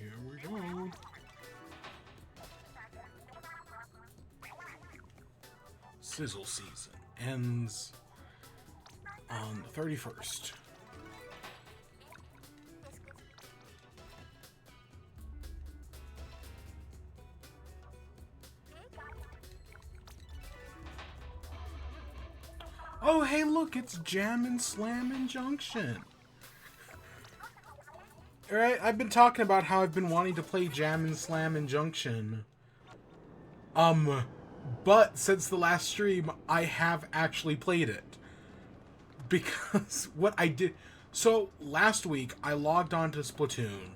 Here we go. Sizzle season ends on the 31st. Oh, hey, look, it's Jammin' Slammin' Junction. Alright, I've been talking about how I've been wanting to play Jammin' Slammin' Junction. But since the last stream, I have actually played it. Because what I did... So, last week, I logged on to Splatoon.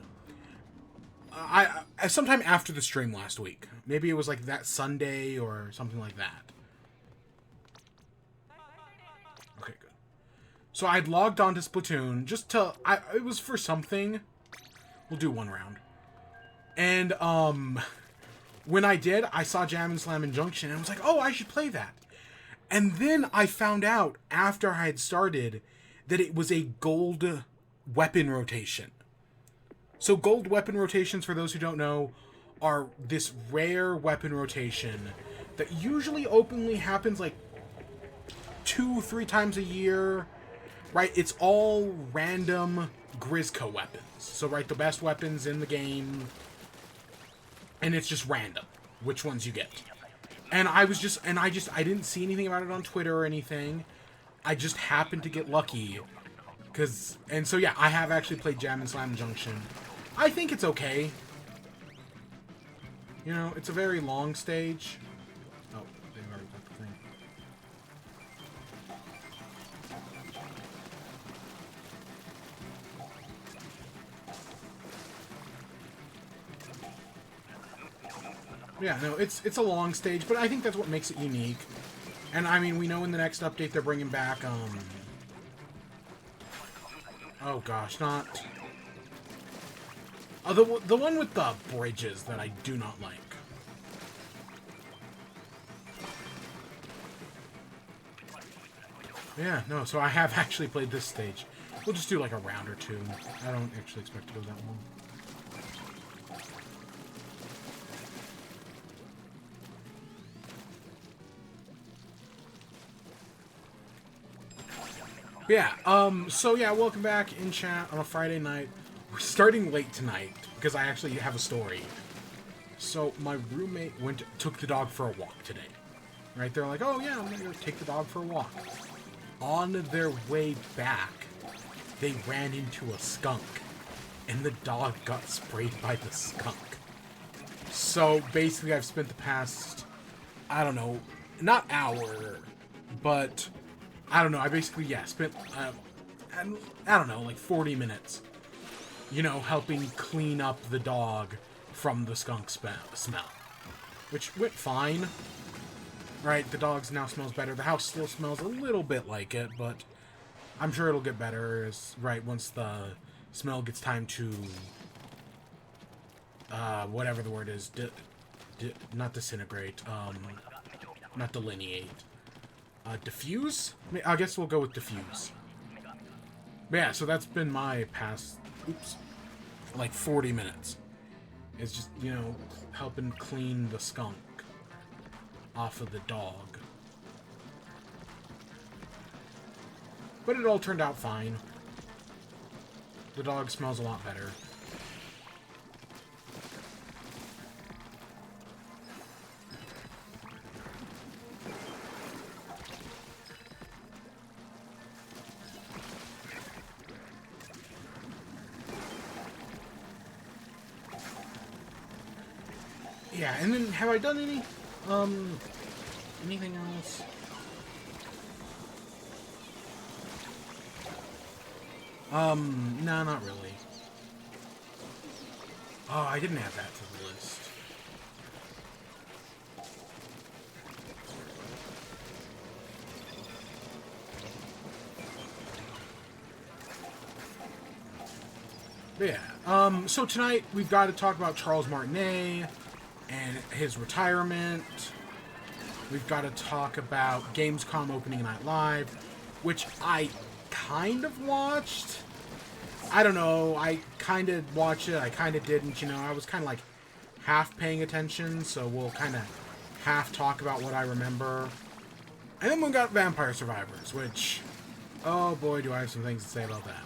Sometime after the stream last week. Maybe it was like that Sunday or something like that. Okay, good. So I'd logged on to Splatoon just to... it was for something. We'll do one round. And, when I did, I saw Jammin' Slammin' Junction, and I was like, oh, I should play that. And then I found out, after I had started, that it was a gold weapon rotation. So gold weapon rotations, for those who don't know, are this rare weapon rotation that usually openly happens like 2-3 times a year, right? It's all random Grizzco weapons. So, right, the best weapons in the game, and it's just random which ones you get. And I didn't see anything about it on Twitter or anything. I just happened to get lucky. So yeah, I have actually played Jammin' Slammin' Junction. I think it's okay. You know, it's a very long stage. Oh, they've already got the thing. Yeah, no, it's a long stage, but I think that's what makes it unique. And I mean, we know in the next update they're bringing back, oh gosh, not... Oh, the one with the bridges that I do not like. Yeah, no, so I have actually played this stage. We'll just do like a round or two. I don't actually expect to go that long. Yeah, so yeah, welcome back in chat on a Friday night. We're starting late tonight, because I actually have a story. So, my roommate took the dog for a walk today. Right, they're like, oh yeah, I'm gonna go take the dog for a walk. On their way back, they ran into a skunk, and the dog got sprayed by the skunk. So, basically, I've spent the past, I don't know, not hour, but... I don't know, I basically, yeah, spent, I don't know, like 40 minutes, you know, helping clean up the dog from the skunk smell. Which went fine. Right, the dog now smells better. The house still smells a little bit like it, but I'm sure it'll get better, right, once the smell gets time to, whatever the word is, not disintegrate, not delineate. Diffuse? I guess we'll go with diffuse. But yeah, so that's been my past, like 40 minutes. It's just, you know, helping clean the skunk off of the dog. But it all turned out fine. The dog smells a lot better. Yeah, and then have I done anything else? No, not really. Oh, I didn't add that to the list. But yeah, so tonight we've got to talk about Charles Martinet and his retirement. We've got to talk about Gamescom Opening Night Live, which I kind of watched. I don't know. I kind of watched it. I kind of didn't, you know. I was kind of like half paying attention, so we'll kind of half talk about what I remember. And then we got Vampire Survivors, which, oh boy, do I have some things to say about that.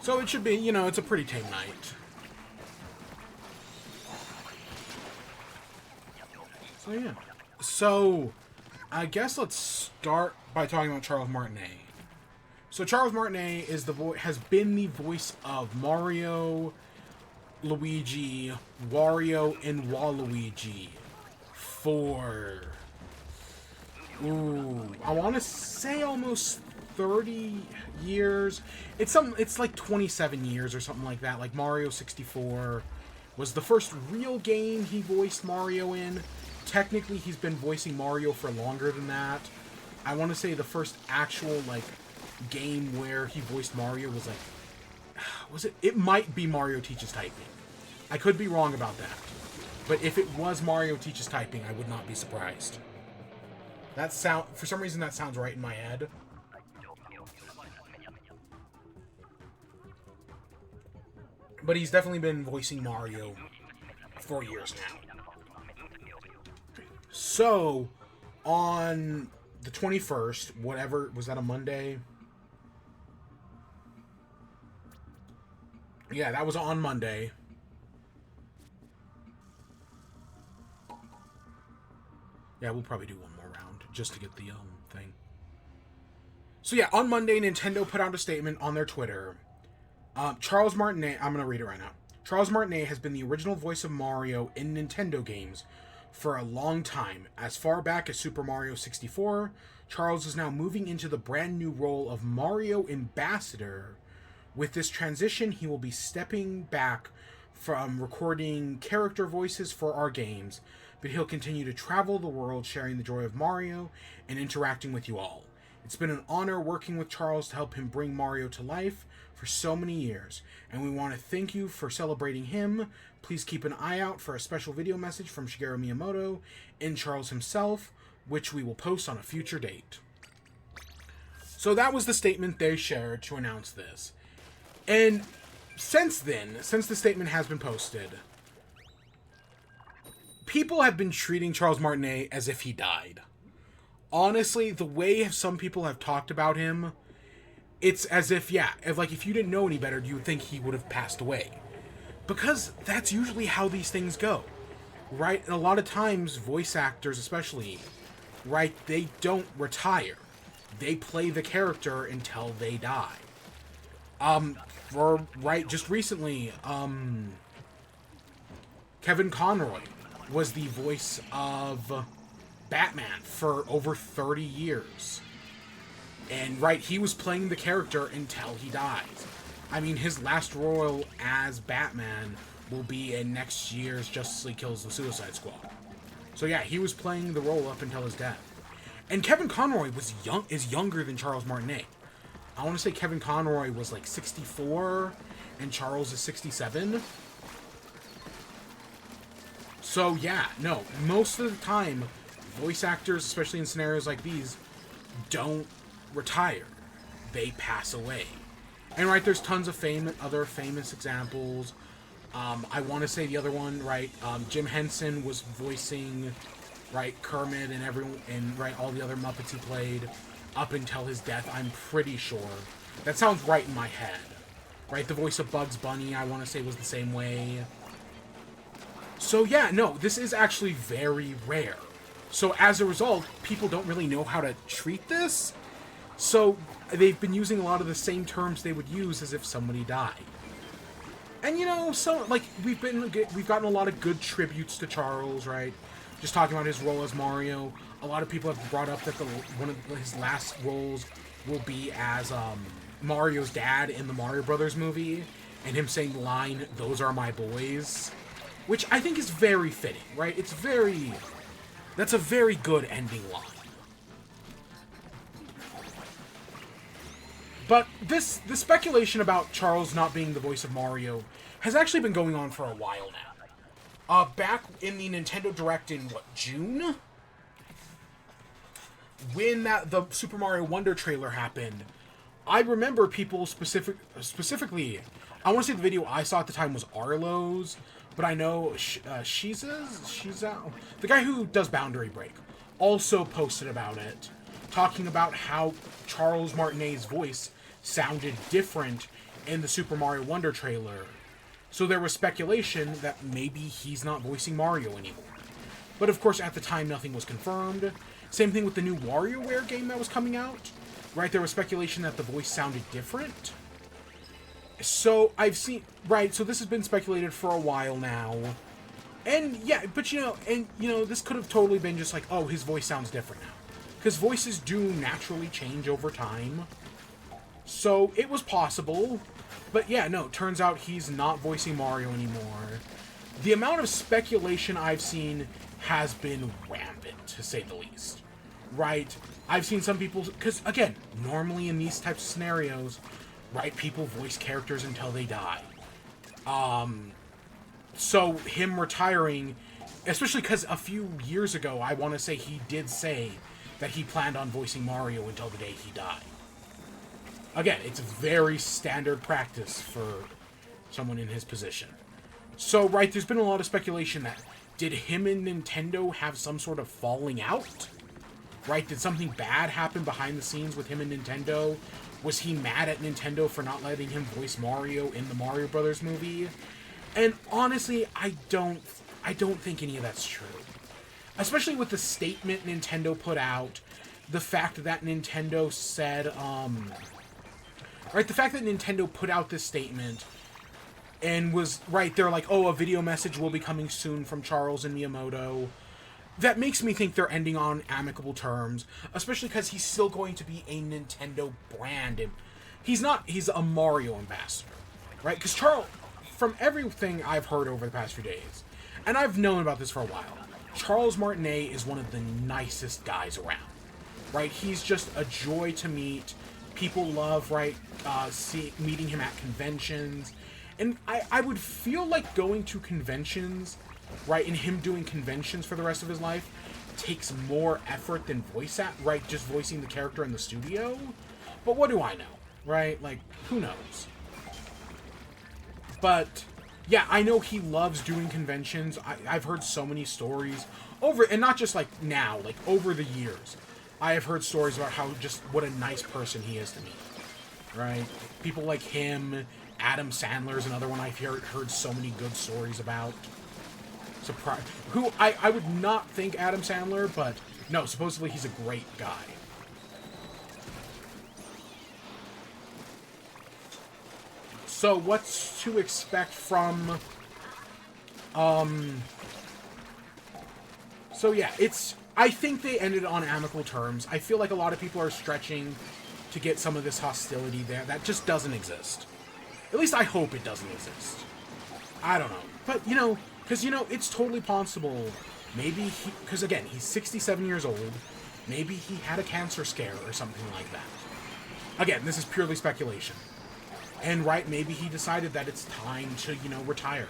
So it should be, you know, it's a pretty tame night. So yeah. So, I guess let's start by talking about Charles Martinet. So Charles Martinet is has been the voice of Mario, Luigi, Wario, and Waluigi for, I want to say almost 30 years. It's like 27 years or something like that. Like Mario 64 was the first real game he voiced Mario in. Technically, he's been voicing Mario for longer than that. I want to say the first actual, like, game where he voiced Mario was, like... Was it? It might be Mario Teaches Typing. I could be wrong about that. But if it was Mario Teaches Typing, I would not be surprised. For some reason, that sounds right in my head. But he's definitely been voicing Mario for years now. So, on the 21st, whatever, was that a Monday? Yeah, that was on Monday. Yeah, we'll probably do one more round, just to get the, thing. So yeah, on Monday, Nintendo put out a statement on their Twitter. Charles Martinet, I'm going to read it right now. Charles Martinet has been the original voice of Mario in Nintendo games for a long time. As far back as Super Mario 64, Charles is now moving into the brand new role of Mario Ambassador. With this transition, he will be stepping back from recording character voices for our games, but he'll continue to travel the world sharing the joy of Mario and interacting with you all. It's been an honor working with Charles to help him bring Mario to life for so many years, and we want to thank you for celebrating him. Please keep an eye out for a special video message from Shigeru Miyamoto and Charles himself, which we will post on a future date. So that was the statement they shared to announce this. And since then, since the statement has been posted, people have been treating Charles Martinet as if he died. Honestly, the way some people have talked about him, it's as if, yeah, if you didn't know any better, you would think he would have passed away. Because that's usually how these things go, right? And a lot of times, voice actors especially, right, they don't retire. They play the character until they die. Just recently, Kevin Conroy was the voice of Batman for over 30 years. And, right, he was playing the character until he dies. I mean, his last role as Batman will be in next year's Justice League Kills the Suicide Squad. So yeah, he was playing the role up until his death. And Kevin Conroy is younger than Charles Martinet. I want to say Kevin Conroy was like 64, and Charles is 67. So yeah, no, most of the time, voice actors, especially in scenarios like these, don't retire. They pass away. And right, there's tons of other famous examples. I want to say the other one, right? Jim Henson was voicing, right, Kermit and everyone, and right, all the other Muppets he played up until his death. I'm pretty sure. That sounds right in my head, right? The voice of Bugs Bunny, I want to say, was the same way. So yeah, no, this is actually very rare. So as a result, people don't really know how to treat this. So they've been using a lot of the same terms they would use as if somebody died. And, you know, so, like, we've gotten a lot of good tributes to Charles, right? Just talking about his role as Mario. A lot of people have brought up that one of his last roles will be as Mario's dad in the Mario Brothers movie, and him saying the line, "Those are my boys," which I think is very fitting, right? That's a very good ending line. But the speculation about Charles not being the voice of Mario has actually been going on for a while now. Back in the Nintendo Direct in, June? when the Super Mario Wonder trailer happened, I remember people specifically, I want to say the video I saw at the time was Arlo's, but I know Shiza, the guy who does Boundary Break, also posted about it, talking about how Charles Martinet's voice sounded different in the Super Mario Wonder trailer. So there was speculation that maybe he's not voicing Mario anymore. But of course, at the time, nothing was confirmed. Same thing with the new WarioWare game that was coming out. Right, there was speculation that the voice sounded different. So I've seen... Right, so this has been speculated for a while now. And yeah, but this could have totally been just like, oh, his voice sounds different now. Because voices do naturally change over time. So it was possible. But yeah, no, turns out he's not voicing Mario anymore. The amount of speculation I've seen has been rampant, to say the least. Right? I've seen some people... Because, again, normally in these types of scenarios, right, people voice characters until they die. So him retiring, especially because a few years ago, I want to say he did say that he planned on voicing Mario until the day he died. Again, it's very standard practice for someone in his position. So, right, there's been a lot of speculation that did him and Nintendo have some sort of falling out? Right, did something bad happen behind the scenes with him and Nintendo? Was he mad at Nintendo for not letting him voice Mario in the Mario Brothers movie? And honestly, I don't think any of that's true. Especially with the statement Nintendo put out, the fact that Nintendo said, right, the fact that Nintendo put out this statement and was, right, they're like, oh, a video message will be coming soon from Charles and Miyamoto. That makes me think they're ending on amicable terms, especially because he's still going to be a Nintendo brand. And he's a Mario ambassador, right? Because Charles, from everything I've heard over the past few days, and I've known about this for a while, Charles Martinet is one of the nicest guys around, right? He's just a joy to meet. People love, right, meeting him at conventions. And I would feel like going to conventions, right, and him doing conventions for the rest of his life takes more effort than just voicing the character in the studio. But what do I know, right? Like, who knows? But, yeah, I know he loves doing conventions. I've heard so many stories and not just, like, now, like, over the years. I have heard stories about what a nice person he is to me, right? People like him, Adam Sandler's another one I've heard so many good stories about. Who I would not think Adam Sandler, but no, supposedly he's a great guy. So what's to expect from... So yeah, I think they ended on amicable terms. I feel like a lot of people are stretching to get some of this hostility there. That just doesn't exist. At least I hope it doesn't exist. I don't know. But, because, it's totally possible. Maybe because again, he's 67 years old. Maybe he had a cancer scare or something like that. Again, this is purely speculation. And, right, maybe he decided that it's time to, retire.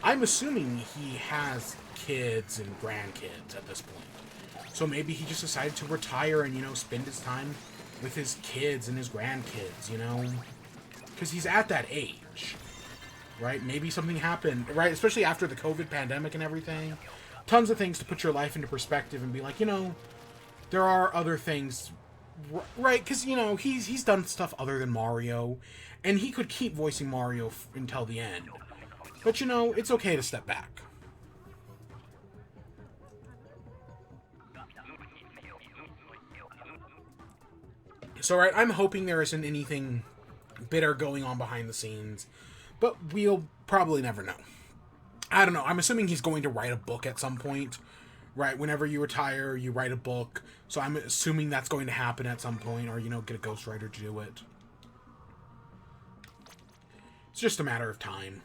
I'm assuming he has kids and grandkids at this point. So maybe he just decided to retire and, spend his time with his kids and his grandkids, Because he's at that age, right? Maybe something happened, right? Especially after the COVID pandemic and everything. Tons of things to put your life into perspective and be like, there are other things, right? Because, he's done stuff other than Mario, and he could keep voicing Mario until the end. But, it's okay to step back. So, right, I'm hoping there isn't anything bitter going on behind the scenes, but we'll probably never know. I don't know. I'm assuming he's going to write a book at some point, right? Whenever you retire, you write a book. So I'm assuming that's going to happen at some point, or, get a ghostwriter to do it. It's just a matter of time.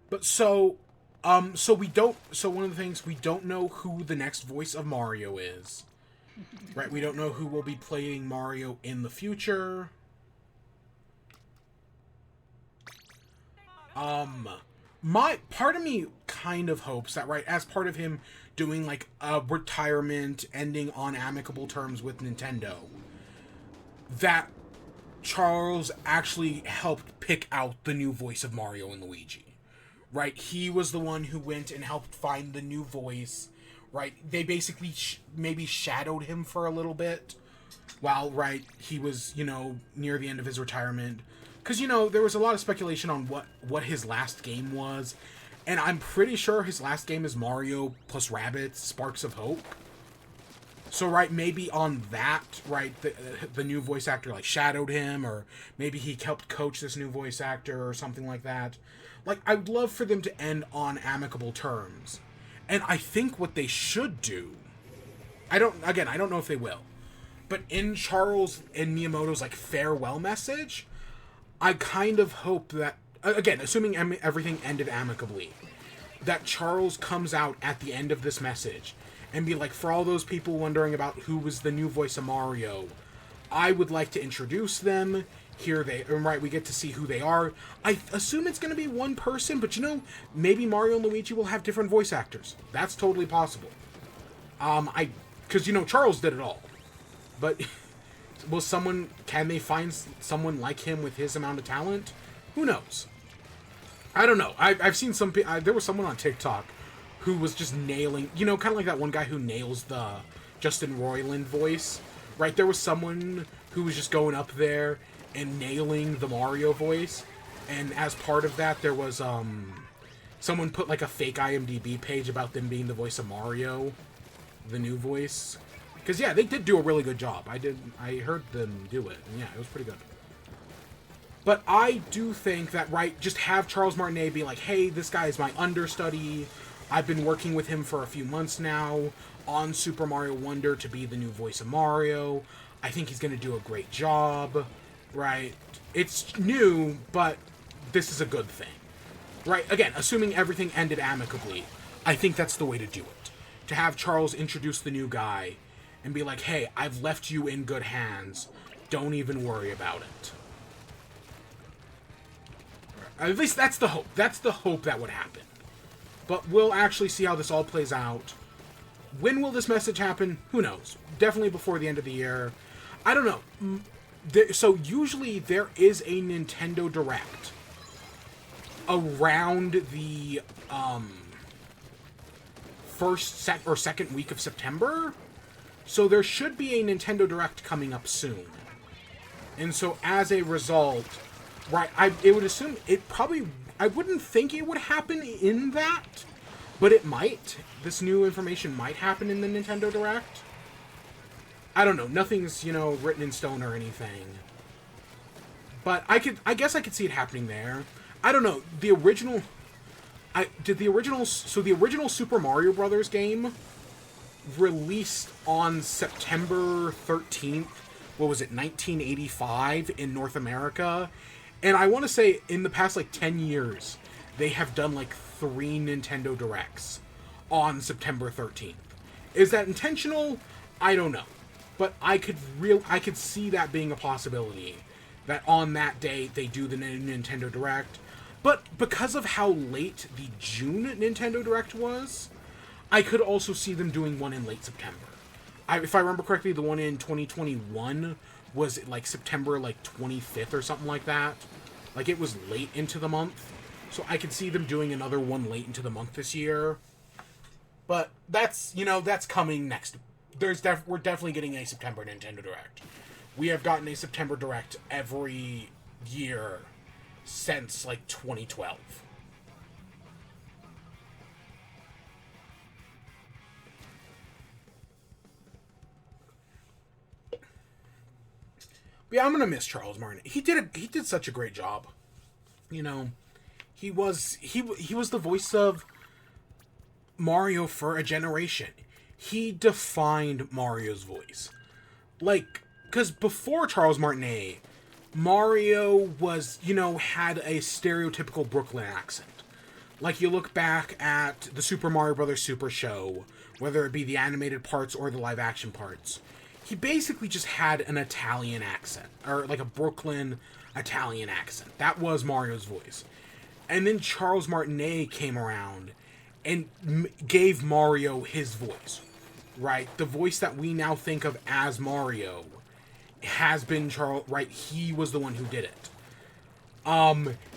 But so one of the things, we don't know who the next voice of Mario is. Right, we don't know who will be playing Mario in the future. my part of me kind of hopes that, right, as part of him doing like a retirement, ending on amicable terms with Nintendo, that Charles actually helped pick out the new voice of Mario and Luigi. Right? He was the one who went and helped find the new voice. Right? They basically maybe shadowed him for a little bit while, right, he was, you know, near the end of his retirement. Because, you know, there was a lot of speculation on what his last game was. And I'm pretty sure his last game is Mario plus Rabbids Sparks of Hope. So, right, maybe on that, right, the new voice actor, like, shadowed him, or maybe he helped coach this new voice actor or something like that. Like, I would love for them to end on amicable terms. And I think what they should do, I don't know if they will, but in Charles and Miyamoto's, like, farewell message, I kind of hope that, again, assuming everything ended amicably, that Charles comes out at the end of this message and be like, for all those people wondering about who was the new voice of Mario, I would like to introduce them. Here they, right, we get to see who they are. I assume it's going to be one person, but, you know, maybe Mario and Luigi will have different voice actors. That's totally possible. Because, you know, Charles did it all. But can they find someone like him with his amount of talent? Who knows? I don't know. I've seen there was someone on TikTok who was just nailing, you know, kind of like that one guy who nails the Justin Roiland voice, right? There was someone who was just going up there and nailing the Mario voice, and as part of that, there was, someone put, like, a fake IMDb page about them being the voice of Mario, the new voice. Because, yeah, they did do a really good job. I heard them do it, and yeah, it was pretty good. But I do think that, right, just have Charles Martinet be like, hey, this guy is my understudy. I've been working with him for a few months now on Super Mario Wonder to be the new voice of Mario. I think he's going to do a great job, right? It's new, but this is a good thing, right? Again, assuming everything ended amicably, I think that's the way to do it. To have Charles introduce the new guy and be like, hey, I've left you in good hands. Don't even worry about it. At least that's the hope. That's the hope that would happen. But we'll actually see how this all plays out. When will this message happen? Who knows? Definitely before the end of the year. I don't know. So usually there is a Nintendo Direct around the second week of September. So there should be a Nintendo Direct coming up soon. And so as a result, right, it would assume it probably, I wouldn't think it would happen in that, but it might. This new information might happen in the Nintendo Direct. I don't know. Nothing's, you know, written in stone or anything. But I guess I could see it happening there. I don't know. The original Super Mario Brothers game released on September 13th, what was it, 1985 in North America. And I want to say in the past, like, 10 years, they have done, like, 3 Nintendo Directs on September 13th. Is that intentional? I don't know. But I could see that being a possibility, that on that day they do the Nintendo Direct. But because of how late the June Nintendo Direct was, I could also see them doing one in late September. If I remember correctly, the one in 2021 was like September like 25th or something like that. Like, it was late into the month. So I could see them doing another one late into the month this year. But that's, you know, that's coming next. We're definitely getting a September Nintendo Direct. We have gotten a September Direct every year since, like, 2012. But yeah, I'm gonna miss Charles Martinet. He did such a great job. You know, he was the voice of Mario for a generation. He defined Mario's voice. Like, because before Charles Martinet, Mario was, you know, had a stereotypical Brooklyn accent. Like, you look back at the Super Mario Bros. Super Show, whether it be the animated parts or the live action parts, he basically just had an Italian accent, or like a Brooklyn Italian accent. That was Mario's voice. And then Charles Martinet came around and gave Mario his voice, right? The voice that we now think of as Mario has been Charles, right? He was the one who did it.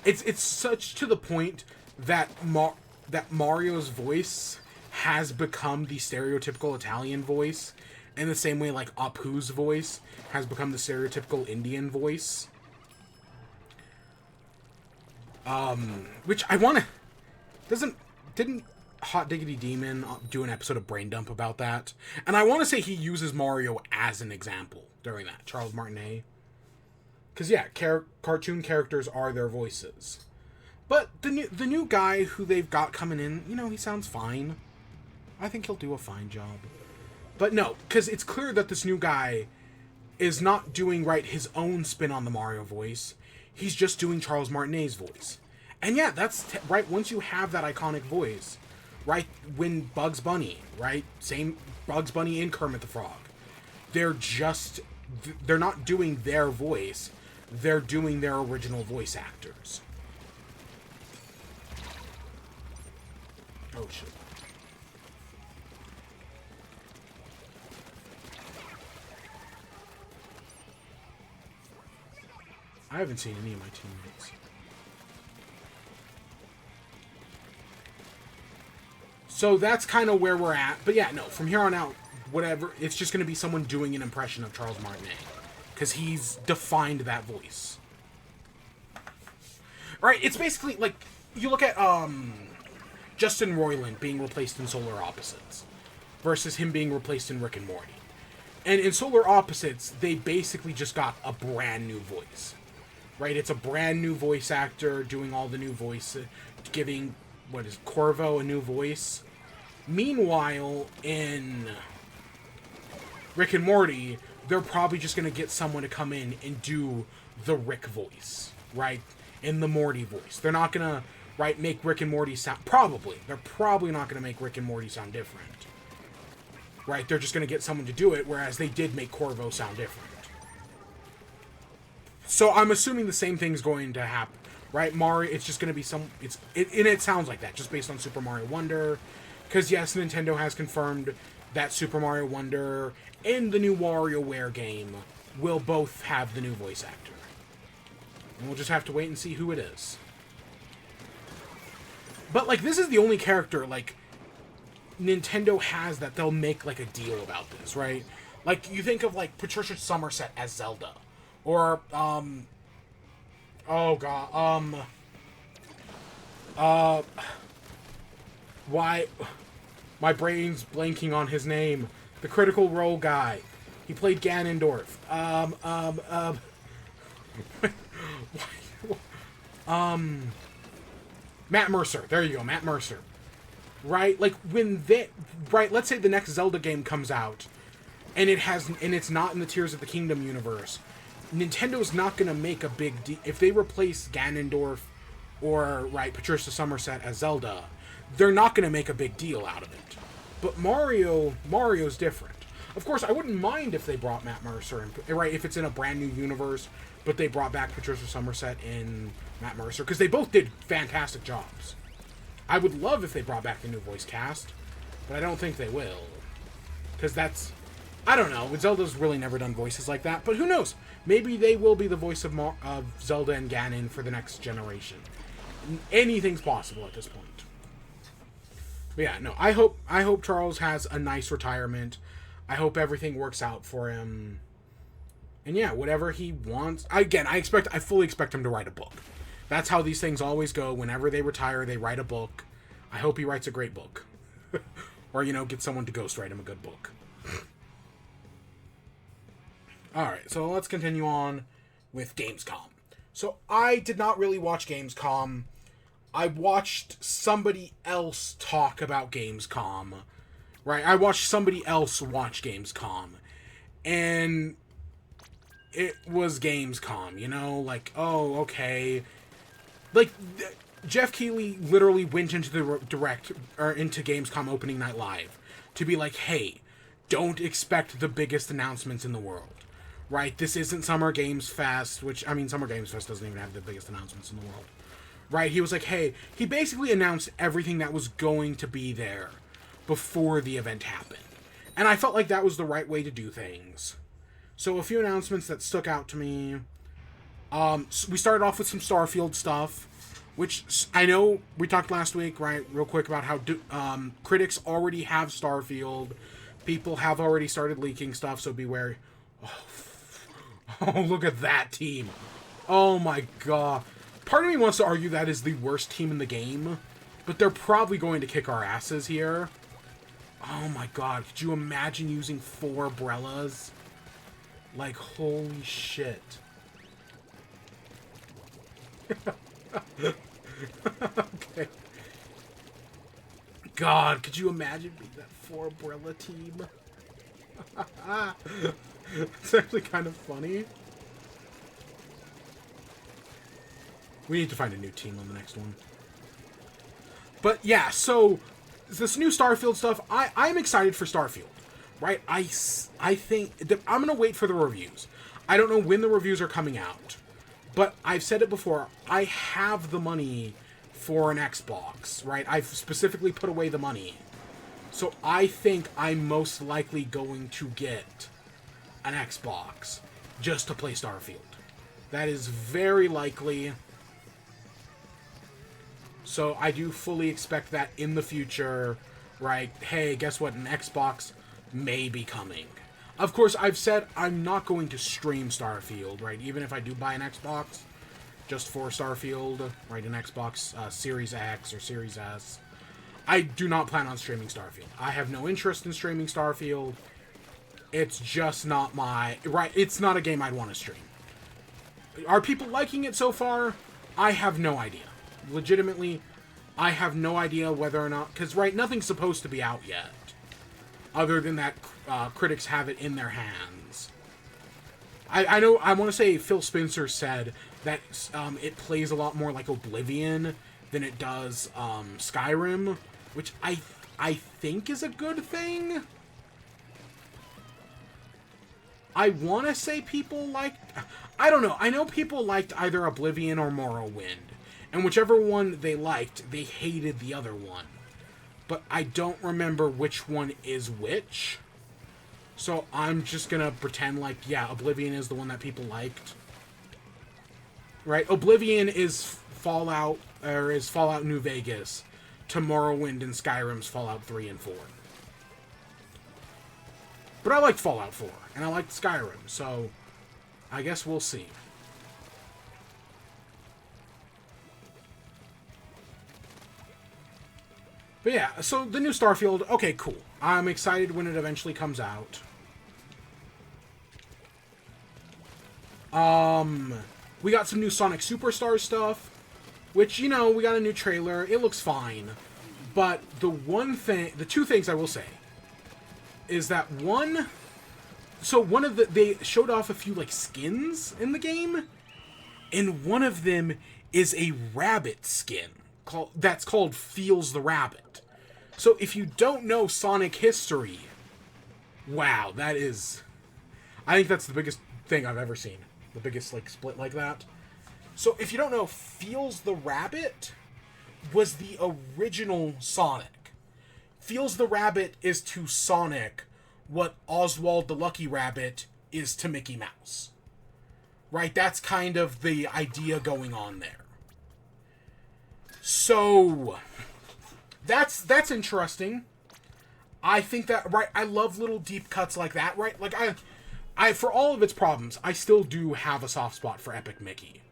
It's such to the point that Mario's voice has become the stereotypical Italian voice, in the same way like Apu's voice has become the stereotypical Indian voice. Which I wanna... Didn't Hot Diggity Demon do an episode of Brain Dump about that? And I want to say he uses Mario as an example during that, Charles Martinet. Because, yeah, cartoon characters are their voices. But the new guy who they've got coming in, you know, he sounds fine. I think he'll do a fine job. But no, because it's clear that this new guy is not doing, right, his own spin on the Mario voice. He's just doing Charles Martinet's voice. And yeah, that's right, once you have that iconic voice, right, when Bugs Bunny, right, same Bugs Bunny and Kermit the Frog, they're not doing their voice, they're doing their original voice actors. Oh shit. I haven't seen any of my teammates. So that's kind of where we're at. But yeah, no, from here on out, whatever, it's just going to be someone doing an impression of Charles Martinet. Because he's defined that voice. Right, it's basically, like, you look at Justin Roiland being replaced in Solar Opposites versus him being replaced in Rick and Morty. And in Solar Opposites, they basically just got a brand new voice. Right, it's a brand new voice actor doing all the new voices, giving, Corvo a new voice. Meanwhile, in Rick and Morty, they're probably just going to get someone to come in and do the Rick voice, right? In the Morty voice. They're not going to, right, make Rick and Morty sound... They're probably not going to make Rick and Morty sound different. Right? They're just going to get someone to do it, whereas they did make Corvo sound different. So I'm assuming the same thing's going to happen, right? Mario, it's just going to be it sounds like that, just based on Super Mario Wonder. Because yes, Nintendo has confirmed that Super Mario Wonder and the new WarioWare game will both have the new voice actor. And we'll just have to wait and see who it is. But, like, this is the only character, like, Nintendo has that they'll make, like, a deal about this, right? Like, you think of, like, Patricia Somerset as Zelda. Or, why... My brain's blanking on his name. The Critical Role guy. He played Ganondorf. Matt Mercer. There you go, Matt Mercer. Right? Like, let's say the next Zelda game comes out, and it's not in the Tears of the Kingdom universe. Nintendo's not gonna make a big deal. If they replace Ganondorf or, right, Patricia Somerset as Zelda, they're not gonna make a big deal out of it. But Mario's different. Of course, I wouldn't mind if they brought Matt Mercer in, right, if it's in a brand new universe, but they brought back Patricia Somerset and Matt Mercer, because they both did fantastic jobs. I would love if they brought back the new voice cast, but I don't think they will. Because that's... I don't know. Zelda's really never done voices like that, but who knows? Maybe they will be the voice of Zelda and Ganon for the next generation. Anything's possible at this point. But yeah, no, I hope Charles has a nice retirement. I hope everything works out for him. And yeah, whatever he wants. Again, I fully expect him to write a book. That's how these things always go. Whenever they retire, they write a book. I hope he writes a great book. Or, get someone to ghostwrite him a good book. Alright, so let's continue on with Gamescom. So I did not really watch Gamescom. I watched somebody else talk about Gamescom. Right? I watched somebody else watch Gamescom. And it was Gamescom, like, oh, okay. Like, Jeff Keighley literally went into the into Gamescom opening night live to be like, hey, don't expect the biggest announcements in the world. Right? This isn't Summer Games Fest, which, Summer Games Fest doesn't even have the biggest announcements in the world. right? He was like, hey, he basically announced everything that was going to be there before the event happened. And I felt like that was the right way to do things. So a few announcements that stuck out to me. We started off with some Starfield stuff, which I know we talked last week, right, real quick, about how critics already have Starfield. People have already started leaking stuff, so be wary. Oh, look at that team. Oh my god. Part of me wants to argue that is the worst team in the game, but they're probably going to kick our asses here. Oh my god, could you imagine using 4 Brellas? Like, holy shit. Okay. God, could you imagine being that 4 Brella team? It's actually kind of funny. We need to find a new team on the next one. But yeah, so this new Starfield stuff, I'm excited for Starfield, right? I think I'm going to wait for the reviews. I don't know when the reviews are coming out, but I've said it before, I have the money for an Xbox, right? I've specifically put away the money. So I think I'm most likely going to get an Xbox just to play Starfield. That is very likely. So I do fully expect that in the future, right? Hey, guess what? An Xbox may be coming. Of course, I've said I'm not going to stream Starfield, right? Even if I do buy an Xbox, just for Starfield, right? An Xbox Series X or Series S. I do not plan on streaming Starfield. I have no interest in streaming Starfield. It's just not my... Right, it's not a game I'd want to stream. Are people liking it so far? I have no idea. Legitimately, I have no idea whether or not... Because, right, nothing's supposed to be out yet. Other than that, critics have it in their hands. I know, I want to say Phil Spencer said that it plays a lot more like Oblivion than it does Skyrim, which I think is a good thing. I want to say people liked... I don't know. I know people liked either Oblivion or Morrowind. And whichever one they liked, they hated the other one. But I don't remember which one is which. So I'm just going to pretend like, yeah, Oblivion is the one that people liked. Right? Oblivion is Fallout New Vegas to Morrowind and Skyrim's Fallout 3 and 4. But I liked Fallout 4, and I liked Skyrim, so I guess we'll see. But yeah, so the new Starfield, okay, cool. I'm excited when it eventually comes out. We got some new Sonic Superstars stuff, which, you know, we got a new trailer. It looks fine. But the two things I will say is that they showed off a few, like, skins in the game, and one of them is a rabbit skin that's called Feels the Rabbit. So if you don't know Sonic history, wow, that is... I think that's the biggest thing I've ever seen. The biggest, like, split like that. So if you don't know, Feels the Rabbit was the original Sonic. Feels the Rabbit is to Sonic what Oswald the Lucky Rabbit is to Mickey Mouse. Right? That's kind of the idea going on there. So that's interesting. I think that, right, I love little deep cuts like that, right? Like, I for all of its problems, I still do have a soft spot for Epic Mickey.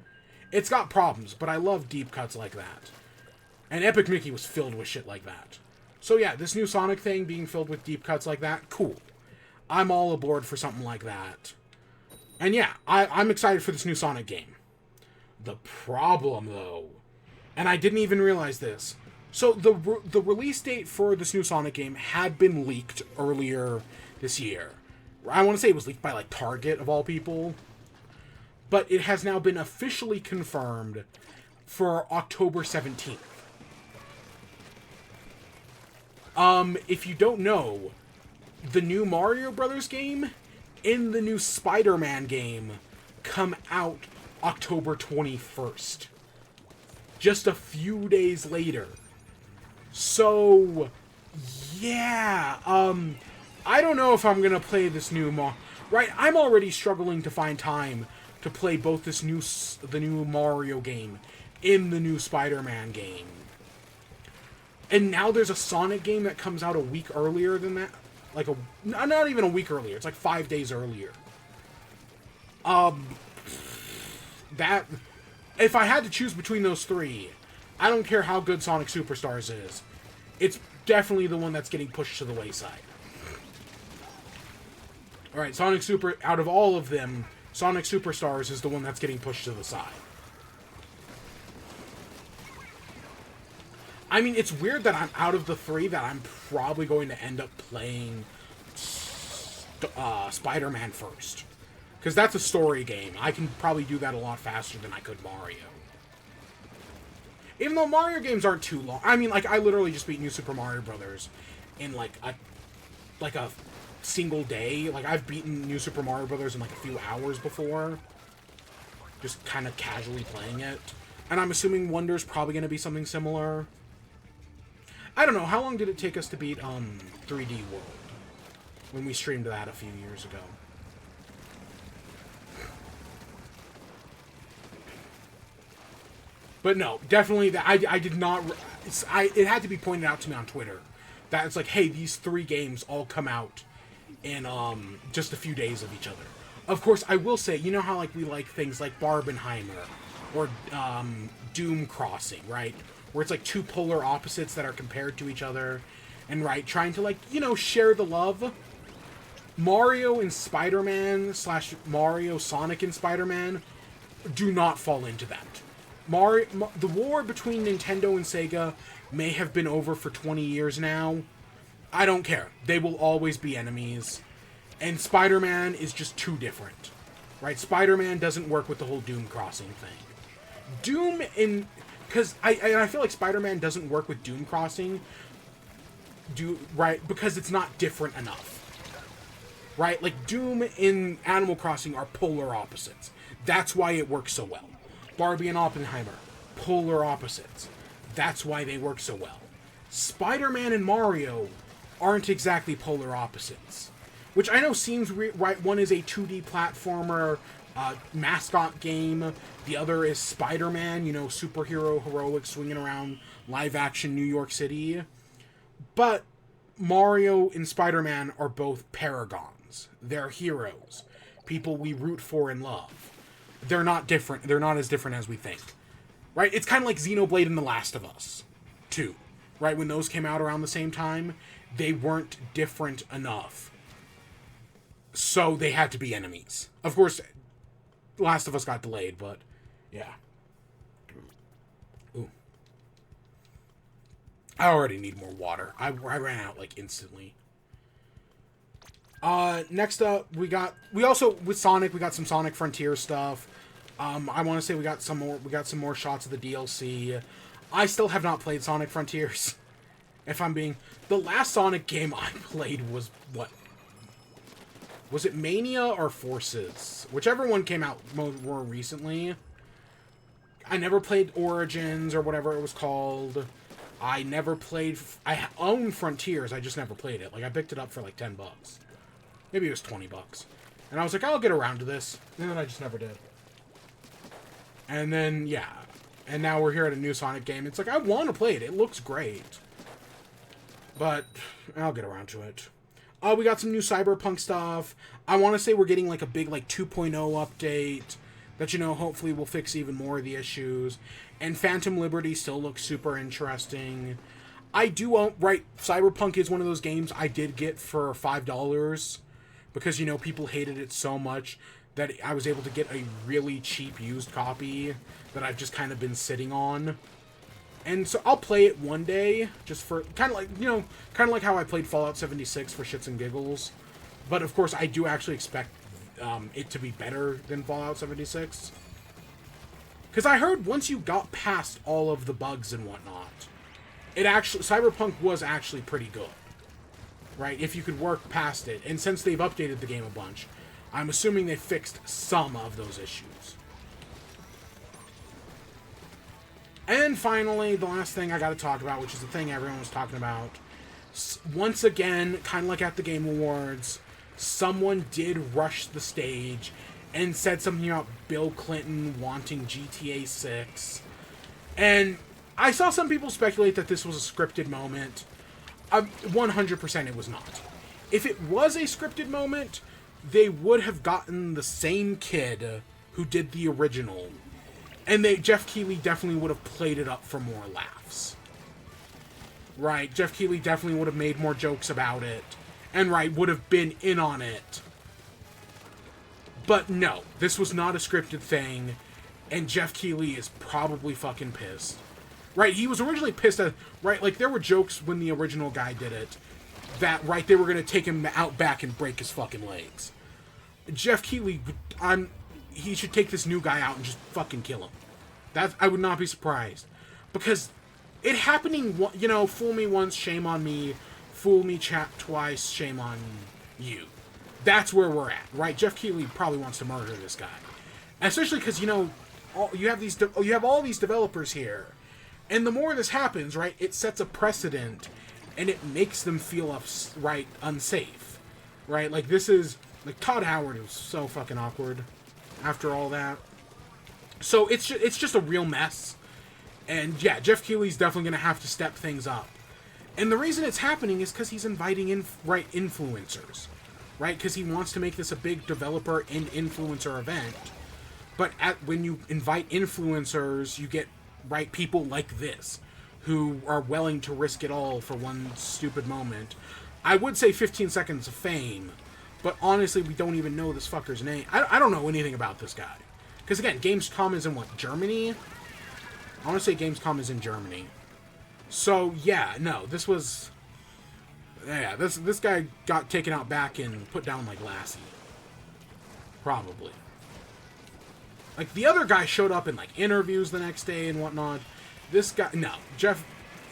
It's got problems, but I love deep cuts like that. And Epic Mickey was filled with shit like that. So yeah, this new Sonic thing being filled with deep cuts like that, cool. I'm all aboard for something like that. And yeah, I'm excited for this new Sonic game. The problem, though, and I didn't even realize this, so the release date for this new Sonic game had been leaked earlier this year. I want to say it was leaked by, like, Target, of all people. But it has now been officially confirmed for October 17th. If you don't know, the new Mario Brothers game and the new Spider-Man game come out October 21st. just a few days later. So, yeah, I don't know if I'm gonna play this new right, I'm already struggling to find time to play both the new Mario game in the new Spider-Man game. And now there's a Sonic game that comes out a week earlier than that. Like not even a week earlier. It's like 5 days earlier. That, if I had to choose between those three, I don't care how good Sonic Superstars is. It's definitely the one that's getting pushed to the wayside. Alright, out of all of them, Sonic Superstars is the one that's getting pushed to the side. I mean, it's weird that I'm out of the three that I'm probably going to end up playing Spider-Man first. Because that's a story game. I can probably do that a lot faster than I could Mario. Even though Mario games aren't too long. I mean, like, I literally just beat New Super Mario Brothers in, like a single day. Like, I've beaten New Super Mario Brothers in, like, a few hours before. Just kind of casually playing it. And I'm assuming Wonder's probably going to be something similar. I don't know, how long did it take us to beat 3D World? When we streamed that a few years ago. But no, definitely, I did not... it had to be pointed out to me on Twitter. That it's like, hey, these 3 games all come out in just a few days of each other. Of course, I will say, you know how like we like things like Barbenheimer or Doom Crossing, right? Where it's like 2 polar opposites that are compared to each other, and right, trying to like, you know, share the love. Mario and Spider-Man / Mario, Sonic and Spider-Man do not fall into that. The war between Nintendo and Sega may have been over for 20 years now. I don't care. They will always be enemies. And Spider-Man is just too different. Right? Spider-Man doesn't work with the whole Doom Crossing thing. Because I feel like Spider-Man doesn't work with Doom Crossing, right? Because it's not different enough. Right? Like, Doom and Animal Crossing are polar opposites. That's why it works so well. Barbie and Oppenheimer, polar opposites. That's why they work so well. Spider-Man and Mario aren't exactly polar opposites. Which I know seems right. One is a 2D platformer, mascot game. The other is Spider-Man, you know, superhero, heroic, swinging around live-action New York City. But Mario and Spider-Man are both paragons. They're heroes. People we root for and love. They're not different. They're not as different as we think. Right? It's kind of like Xenoblade and The Last of Us 2. Right? When those came out around the same time, they weren't different enough. So they had to be enemies. Of course, Last of Us got delayed, but yeah. Ooh. I already need more water. I ran out like instantly. Next up, we also with Sonic, we got some Sonic Frontier stuff. I want to say we got some more shots of the DLC. I still have not played Sonic Frontiers. If I'm being, the last Sonic game I played was what? Was it Mania or Forces? Whichever one came out more recently. I never played Origins or whatever it was called. I own Frontiers, I just never played it. Like, I picked it up for like $10. Maybe it was $20. And I was like, I'll get around to this. And then I just never did. And then, yeah. And now we're here at a new Sonic game. It's like, I want to play it. It looks great. But I'll get around to it. We got some new Cyberpunk stuff. I want to say we're getting like a big like 2.0 update that, you know, hopefully will fix even more of the issues. And Phantom Liberty still looks super interesting. I do own, right, Cyberpunk is one of those games I did get for $5 because, you know, people hated it so much that I was able to get a really cheap used copy that I've just kind of been sitting on. And so I'll play it one day, just for, kind of like, you know, kind of like how I played Fallout 76 for shits and giggles. But, of course, I do actually expect it to be better than Fallout 76. Because I heard once you got past all of the bugs and whatnot, Cyberpunk was actually pretty good. Right? If you could work past it. And since they've updated the game a bunch, I'm assuming they fixed some of those issues. And finally, the last thing I got to talk about, which is the thing everyone was talking about. Once again, kind of like at the Game Awards, someone did rush the stage and said something about Bill Clinton wanting GTA 6. And I saw some people speculate that this was a scripted moment. 100% it was not. If it was a scripted moment, they would have gotten the same kid who did the original. And Jeff Keighley definitely would have played it up for more laughs. Right, Jeff Keighley definitely would have made more jokes about it. And right, would have been in on it. But no, this was not a scripted thing. And Jeff Keighley is probably fucking pissed. Right, he was originally pissed at... Right, like, there were jokes when the original guy did it. That, right, they were going to take him out back and break his fucking legs. Jeff Keighley, he should take this new guy out and just fucking kill him. I would not be surprised. Because it happening, you know, fool me once, shame on me. Fool me twice, shame on you. That's where we're at, right? Jeff Keighley probably wants to murder this guy. Especially because, you know, you have all these developers here. And the more this happens, right, it sets a precedent. And it makes them feel, right, unsafe. Right? Like, this is... Like, Todd Howard was so fucking awkward after all that. So, it's just a real mess. And, yeah, Jeff Keighley's definitely going to have to step things up. And the reason it's happening is because he's inviting influencers. Right? Because he wants to make this a big developer and influencer event. But when you invite influencers, you get, right, people like this. Who are willing to risk it all for one stupid moment. I would say 15 seconds of fame. But honestly, we don't even know this fucker's name. I don't know anything about this guy. Because again, Gamescom is in what, Germany? I want to say Gamescom is in Germany. So, yeah, no, this was... Yeah, this guy got taken out back and put down like Lassie. Probably. Like, the other guy showed up in, like, interviews the next day and whatnot. This guy... No. Jeff...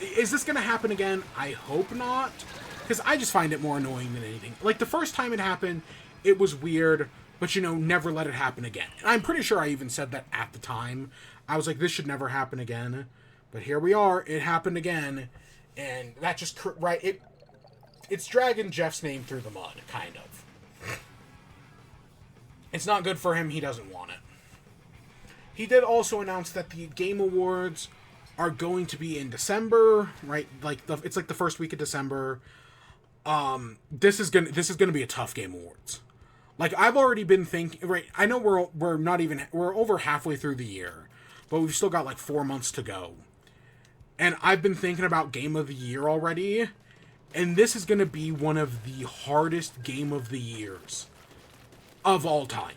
Is this going to happen again? I hope not. Because I just find it more annoying than anything. Like, the first time it happened, it was weird. But, you know, never let it happen again. And I'm pretty sure I even said that at the time. I was like, this should never happen again. But here we are. It happened again. And that just... Right, it's dragging Jeff's name through the mud, kind of. It's not good for him. He doesn't want it. He did also announce that the Game Awards are going to be in December, right? Like it's like the first week of December. This is gonna be a tough Game Awards. Like I've already been thinking, right? I know we're over halfway through the year, but we've still got like 4 months to go. And I've been thinking about Game of the Year already, and this is gonna be one of the hardest Game of the Years of all time,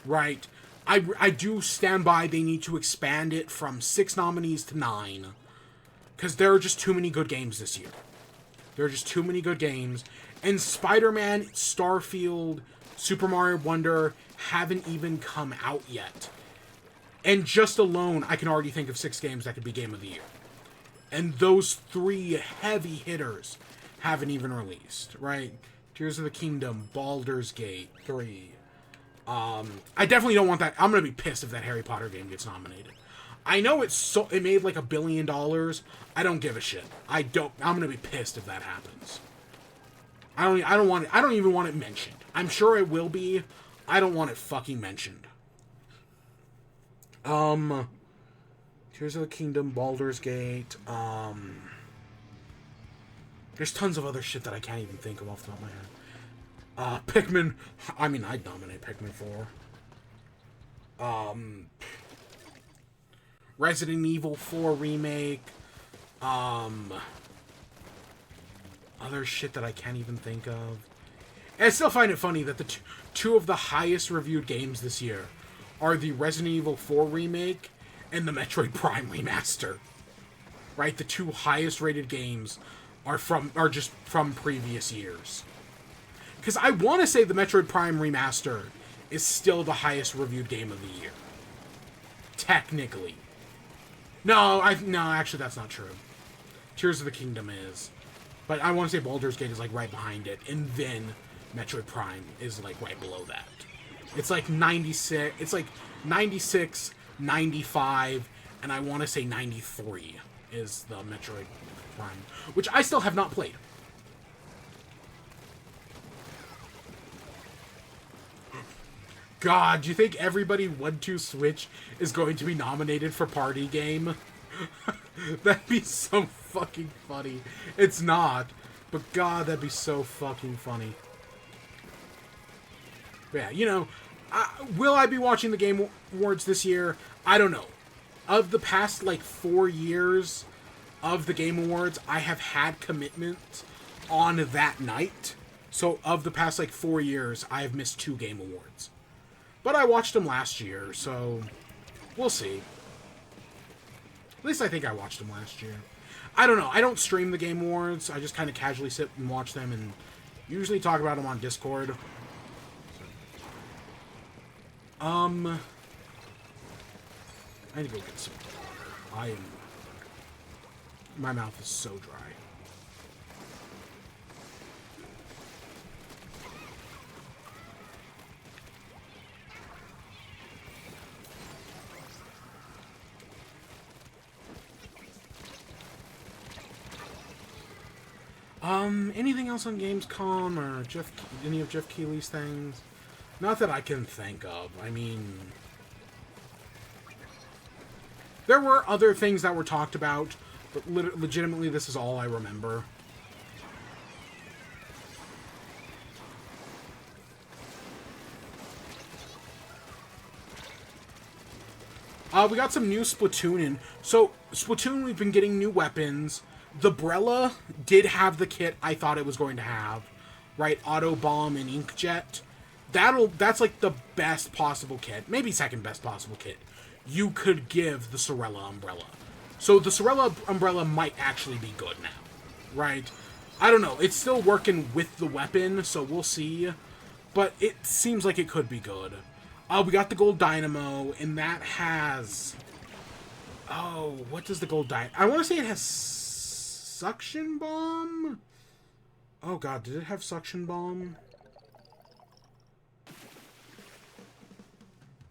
right? I do stand by they need to expand it from 6 nominees to 9. Because there are just too many good games this year. There are just too many good games. And Spider-Man, Starfield, Super Mario Wonder haven't even come out yet. And just alone, I can already think of 6 games that could be Game of the Year. And those 3 heavy hitters haven't even released, right? Tears of the Kingdom, Baldur's Gate 3... I definitely don't want that. I'm gonna be pissed if that Harry Potter game gets nominated. I know it made like $1 billion. I don't give a shit. I'm gonna be pissed if that happens. I don't even want it mentioned. I'm sure it will be. I don't want it fucking mentioned. Tears of the Kingdom, Baldur's Gate, there's tons of other shit that I can't even think of off the top of my head. Pikmin, I mean, I'd nominate Pikmin 4. Resident Evil 4 Remake. Other shit that I can't even think of. And I still find it funny that the two of the highest reviewed games this year are the Resident Evil 4 Remake and the Metroid Prime Remaster. Right? The 2 highest rated games are just from previous years. Because I want to say the Metroid Prime Remaster is still the highest reviewed game of the year. Technically. No, actually that's not true. Tears of the Kingdom is. But I want to say Baldur's Gate is like right behind it. And then Metroid Prime is like right below that. It's like 96, 95, and I want to say 93 is the Metroid Prime, which I still have not played. God, do you think everybody 1-2-Switch is going to be nominated for Party Game? That'd be so fucking funny. It's not, but God, that'd be so fucking funny. But yeah, you know, will I be watching the Game Awards this year? I don't know. Of the past, like, 4 years of the Game Awards, I have had commitments on that night. So, of the past, like, 4 years, I have missed 2 Game Awards. But I watched them last year, so we'll see. At least I think I watched them last year. I don't know. I don't stream the Game Awards. I just kind of casually sit and watch them and usually talk about them on Discord. I need to go get some water. My mouth is so dry. Anything else on Gamescom or any of Jeff Keighley's things? Not that I can think of. I mean, there were other things that were talked about, but legitimately this is all I remember. We got some new Splatoon in. So, Splatoon, we've been getting new weapons. The Brella did have the kit I thought it was going to have. Right? Auto Bomb and Inkjet. That's like the best possible kit. Maybe second best possible kit you could give the Sorella Umbrella. So the Sorella Umbrella might actually be good now. Right? I don't know. It's still working with the weapon, so we'll see. But it seems like it could be good. We got the Gold Dynamo, and that has... Oh, what does the Gold Dynamo... I want to say it has Suction Bomb? Oh god, did it have Suction Bomb?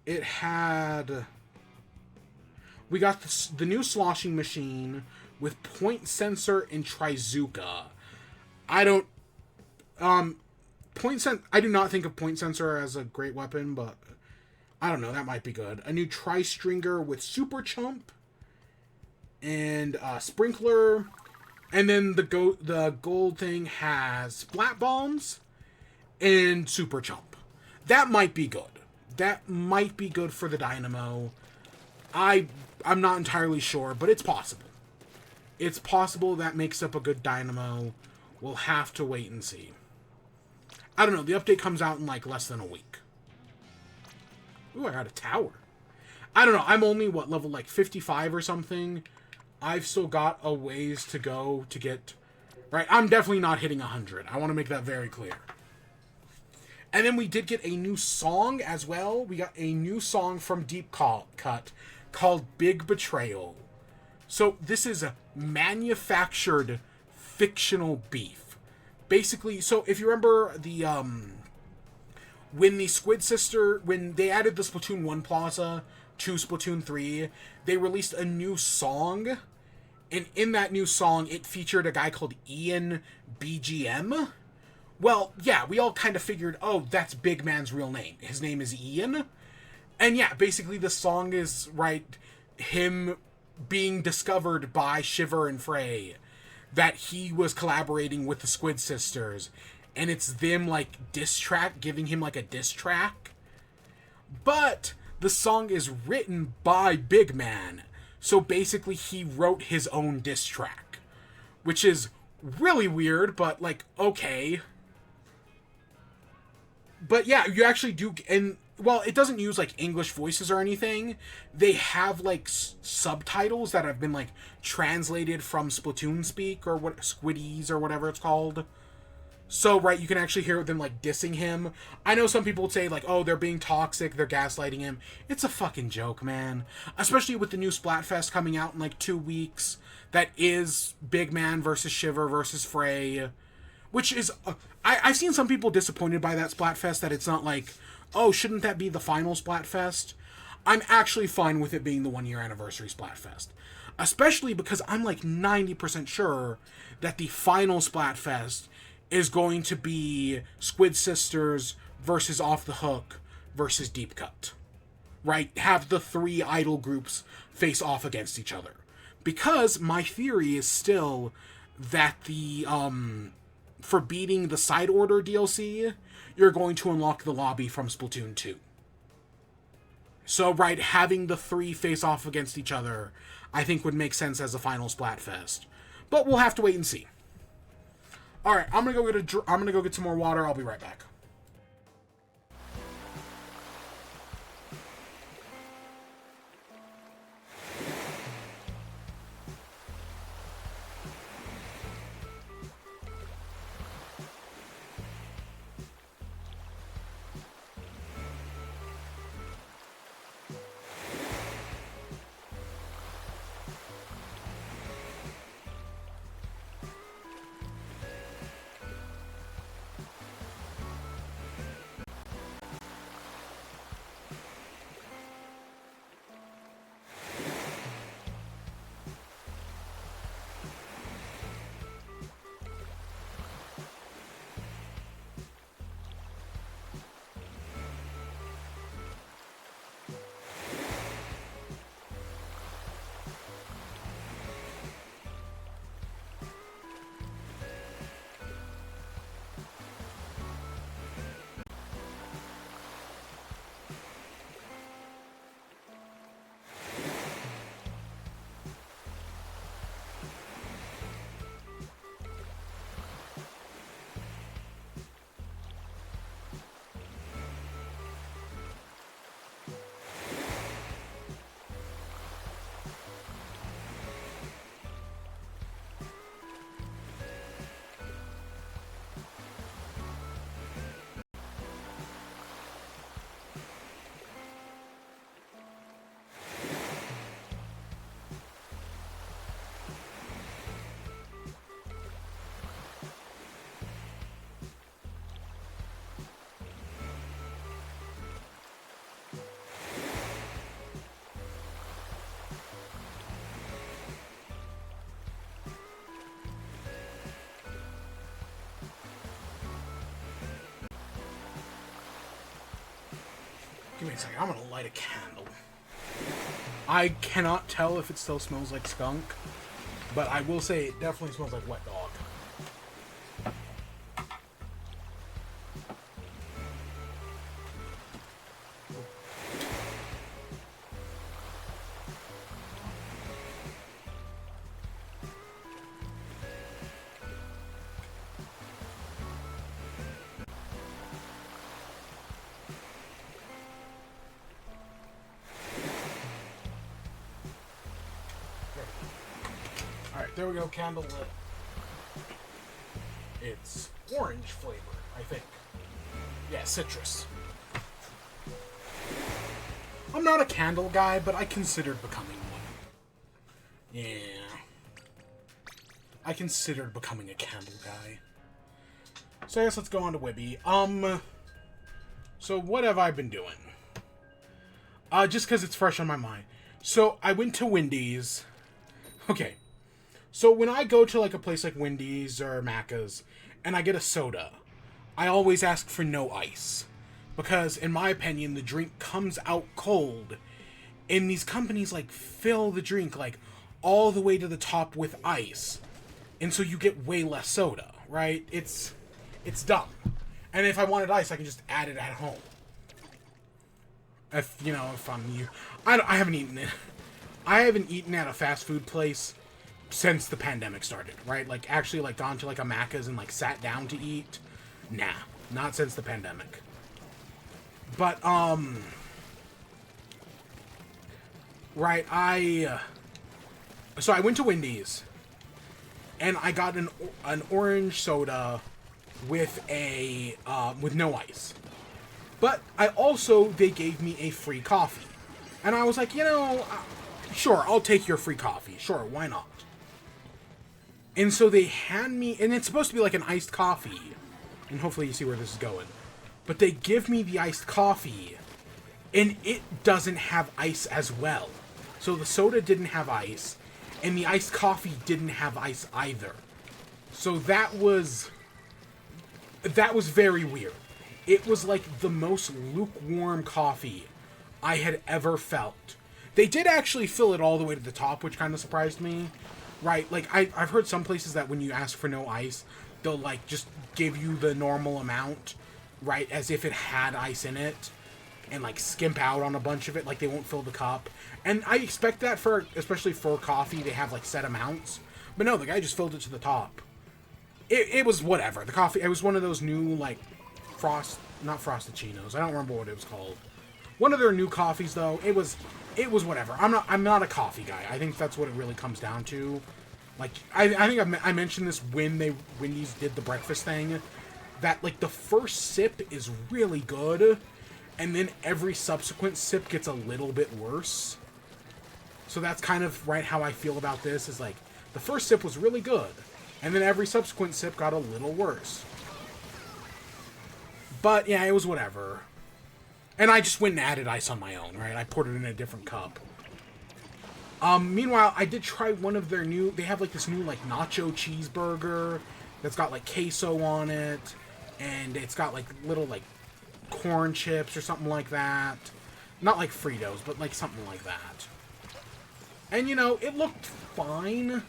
It had... We got the new sloshing machine with Point Sensor and Trizooka. I don't... I do not think of Point Sensor as a great weapon, but... I don't know, that might be good. A new Tri-Stringer with Super Chump. And Sprinkler. And then the gold thing has Splat Bombs and Super Chump. That might be good. That might be good for the Dynamo. I'm not entirely sure, but it's possible. It's possible that makes up a good Dynamo. We'll have to wait and see. I don't know, the update comes out in like less than a week. Ooh, I got a tower. I don't know, I'm only, what, level like 55 or something? I've still got a ways to go to get... Right, I'm definitely not hitting 100. I want to make that very clear. And then we did get a new song as well. We got a new song from Deep Cut called Big Betrayal. So this is a manufactured fictional beef. Basically, so if you remember the... when they added the Splatoon 1 Plaza to Splatoon 3, they released a new song, and in that new song, it featured a guy called Ian BGM. Well, yeah, we all kind of figured, oh, that's Big Man's real name. His name is Ian. And yeah, basically the song is, right, him being discovered by Shiver and Frey, that he was collaborating with the Squid Sisters, and it's them, like, giving him, like, a diss track. But the song is written by Big Man, so basically he wrote his own diss track, which is really weird, but, like, okay. But yeah, you actually do, and, well, it doesn't use, like, English voices or anything. They have, like, subtitles that have been, like, translated from Splatoon speak, or what, Squiddies, or whatever it's called. So, right, you can actually hear them, like, dissing him. I know some people would say, like, oh, they're being toxic, they're gaslighting him. It's a fucking joke, man. Especially with the new Splatfest coming out in, like, 2 weeks. That is Big Man versus Shiver versus Frey. Which is... I've seen some people disappointed by that Splatfest, that it's not like, oh, shouldn't that be the final Splatfest? I'm actually fine with it being the 1-year anniversary Splatfest. Especially because I'm like 90% sure that the final Splatfest is going to be Squid Sisters versus Off the Hook versus Deep Cut. Right? Have the 3 idol groups face off against each other. Because my theory is still that the, for beating the Side Order DLC, you're going to unlock the lobby from Splatoon 2. So, right, having the 3 face off against each other, I think would make sense as a final Splatfest. But we'll have to wait and see. Alright, I'm gonna go get some more water. I'll be right back. Give me a second. I'm gonna light a candle. I cannot tell if it still smells like skunk, but I will say it definitely smells like wet dog. Alright, there we go, candle lit. It's orange flavored, I think. Yeah, citrus. I'm not a candle guy, but I considered becoming one. Yeah. I considered becoming a candle guy. So I guess let's go on to WIBE. So what have I been doing? Just because it's fresh on my mind. So I went to Wendy's. Okay. So when I go to like a place like Wendy's or Macca's and I get a soda, I always ask for no ice. Because in my opinion, the drink comes out cold. And these companies like fill the drink like all the way to the top with ice. And so you get way less soda, right? It's dumb. And if I wanted ice, I can just add it at home. If I'm you. I haven't eaten it. I haven't eaten at a fast food place since the pandemic started, right? Like, actually, like, gone to, like, a Macca's and, like, sat down to eat. Nah, not since the pandemic. But, right, so I went to Wendy's, and I got an orange soda with with no ice. But they gave me a free coffee. And I was like, sure, I'll take your free coffee. Sure, why not? And so they hand me, and it's supposed to be like an iced coffee. And hopefully you see where this is going. But they give me the iced coffee, And it doesn't have ice as well. So the soda didn't have ice, and the iced coffee didn't have ice either. So that was very weird. It was like the most lukewarm coffee I had ever felt. They did actually fill it all the way to the top, which kind of surprised me. Right, like, I've heard some places that when you ask for no ice, they'll, like, just give you the normal amount, right, as if it had ice in it, and, like, skimp out on a bunch of it, like, they won't fill the cup. And I expect that for, especially for coffee, they have, like, set amounts. But no, the guy just filled it to the top. It was whatever. The coffee, it was one of those new, like, not Frosted-Chinos, I don't remember what it was called. One of their new coffees, though, it was whatever. I'm not a coffee guy. I think that's what it really comes down to. Like, I think I mentioned this when Wendy's did the breakfast thing, that, like, the first sip is really good, and then every subsequent sip gets a little bit worse. So that's kind of right how I feel about this, is like, the first sip was really good, and then every subsequent sip got a little worse. But, yeah, it was whatever. And I just went and added ice on my own, right? I poured it in a different cup. Meanwhile, I did try one of their new... They have, like, this new, like, nacho cheeseburger that's got, like, queso on it. And it's got, like, little, like, corn chips or something like that. Not like Fritos, but, like, something like that. And, you know, it looked fine.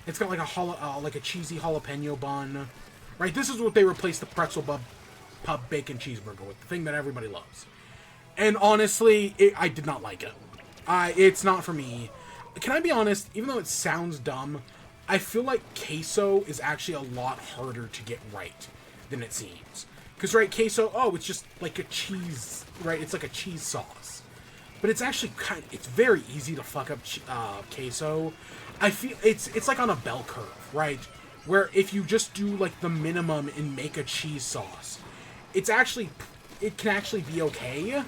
It's got, like, a cheesy jalapeno bun. Right? This is what they replaced the pretzel pub bacon cheeseburger with, the thing that everybody loves. And honestly, I did not like it. It's not for me. Can I be honest? Even though it sounds dumb, I feel like queso is actually a lot harder to get right than it seems. Because, right, queso, it's just like a cheese, right? It's like a cheese sauce. But it's actually it's very easy to fuck up queso. I feel it's like on a bell curve, right? Where if you just do, like, the minimum and make a cheese sauce, it can actually be okay,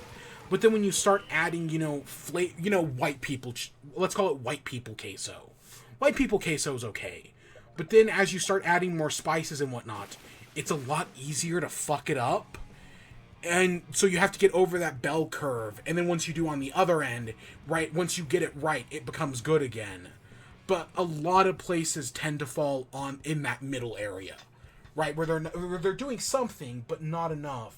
but then when you start adding, white people, let's call it white people queso. White people queso is okay, but then as you start adding more spices and whatnot, it's a lot easier to fuck it up, and so you have to get over that bell curve, and then once you do on the other end, right, once you get it right, it becomes good again. But a lot of places tend to fall in that middle area. Right, where they're doing something, but not enough,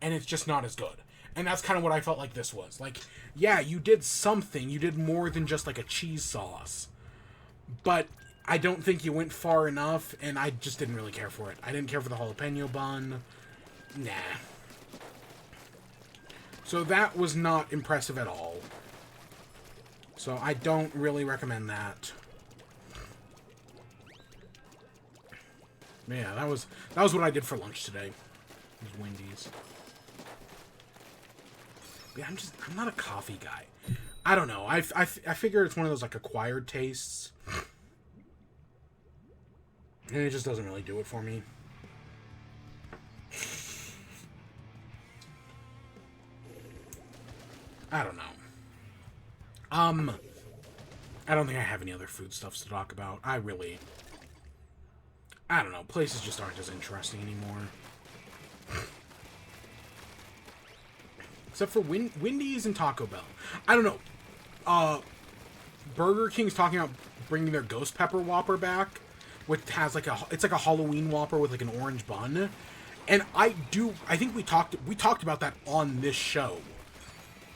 and it's just not as good. And that's kind of what I felt like this was. Like, yeah, you did something. You did more than just, like, a cheese sauce. But I don't think you went far enough, and I just didn't really care for it. I didn't care for the jalapeno bun. Nah. So that was not impressive at all. So I don't really recommend that. Yeah, that was what I did for lunch today. It was Wendy's. Yeah, I'm not a coffee guy. I don't know. I figure it's one of those, like, acquired tastes. And it just doesn't really do it for me. I don't know. I don't think I have any other foodstuffs to talk about. I don't know. Places just aren't as interesting anymore. Except for Wendy's and Taco Bell. I don't know. Burger King's talking about bringing their Ghost Pepper Whopper back, which has it's like a Halloween Whopper with, like, an orange bun. And I think we talked about that on this show.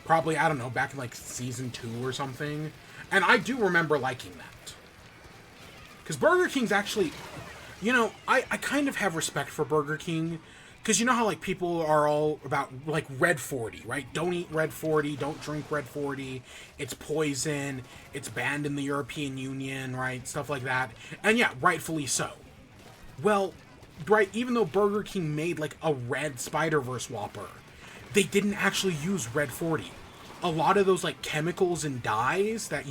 Probably, I don't know, back in, like, season 2 or something. And I do remember liking that. Because Burger King's actually... I kind of have respect for Burger King, because you know how, like, people are all about, like, Red 40, right? Don't eat Red 40, don't drink Red 40, it's poison, it's banned in the European Union, right? Stuff like that. And yeah, rightfully so. Well, right, even though Burger King made, like, a red Spider-Verse Whopper, they didn't actually use Red 40. A lot of those, like, chemicals and dyes that,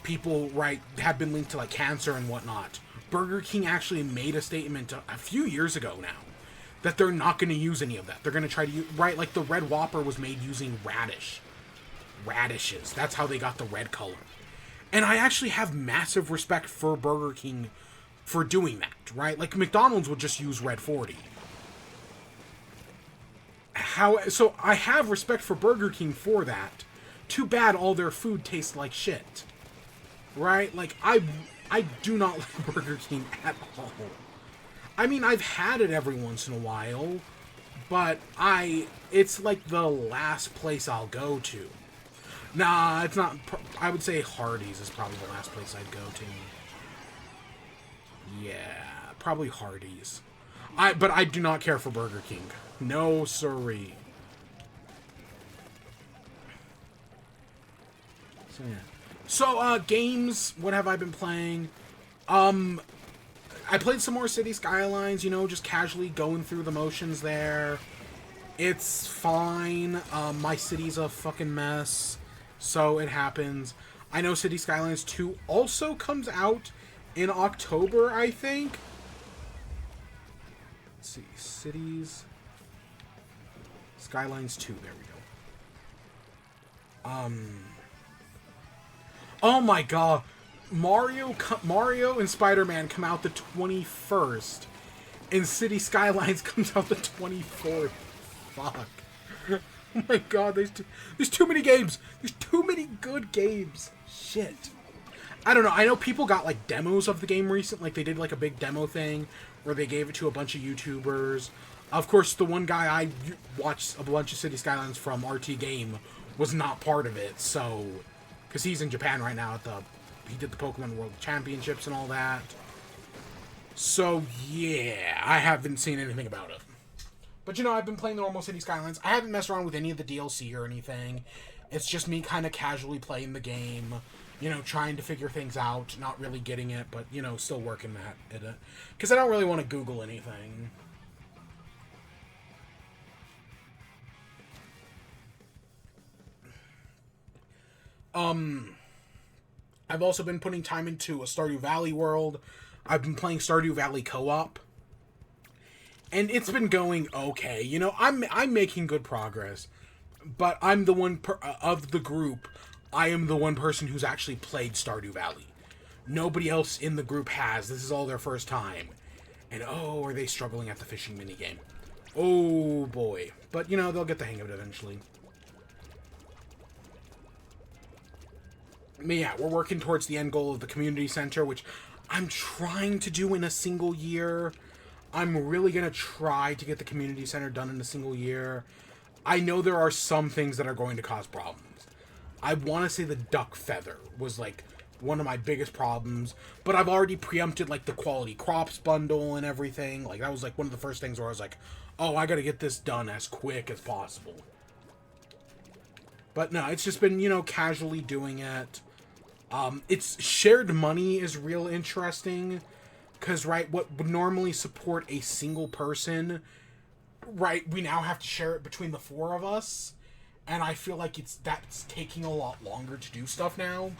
people, right, have been linked to, like, cancer and whatnot, Burger King actually made a statement a few years ago now that they're not going to use any of that. They're going to try to use... Right, like the Red Whopper was made using radishes. That's how they got the red color. And I actually have massive respect for Burger King for doing that, right? Like, McDonald's would just use Red 40. So I have respect for Burger King for that. Too bad all their food tastes like shit. Right? Like, I do not like Burger King at all. I mean, I've had it every once in a while, but it's like the last place I'll go to. Nah, it's not. I would say Hardee's is probably the last place I'd go to. Yeah, probably Hardee's. But I do not care for Burger King. No siree. So yeah. So games. What have I been playing? I played some more City Skylines. You know, just casually going through the motions there. It's fine. My city's a fucking mess, so it happens. I know City Skylines 2 also comes out in October, I think. Let's see. Cities Skylines 2. There we go. Oh my god. Mario and Spider-Man come out the 21st. And City Skylines comes out the 24th. Fuck. Oh my god, there's too many games. There's too many good games. Shit. I don't know. I know people got like demos of the game recently. Like they did like a big demo thing where they gave it to a bunch of YouTubers. Of course, the one guy I watched a bunch of City Skylines from, RT Game, was not part of it. So, because he's in Japan right now he did the Pokemon World Championships and all that. So yeah, I haven't seen anything about it. But you know, I've been playing the normal City Skylines. I haven't messed around with any of the DLC or anything. It's just me kind of casually playing the game. You know, trying to figure things out, not really getting it, but, you know, still working at it. Because I don't really want to Google anything. I've also been putting time into a Stardew Valley world. I've been playing Stardew Valley co-op. And it's been going okay. You know, I'm making good progress. But I'm the one of the group. I am the one person who's actually played Stardew Valley. Nobody else in the group has. This is all their first time. And oh, are they struggling at the fishing minigame? Oh boy. But you know, they'll get the hang of it eventually. But yeah, we're working towards the end goal of the community center, which I'm trying to do in a single year. I'm really going to try to get the community center done in a single year. I know there are some things that are going to cause problems. I want to say the duck feather was, like, one of my biggest problems. But I've already preempted, like, the quality crops bundle and everything. Like, that was, like, one of the first things where I was like, oh, I got to get this done as quick as possible. But no, it's just been, you know, casually doing it. It's shared money is real interesting. Because, right, what would normally support a single person, right, we now have to share it between the four of us. And I feel like that's taking a lot longer to do stuff now.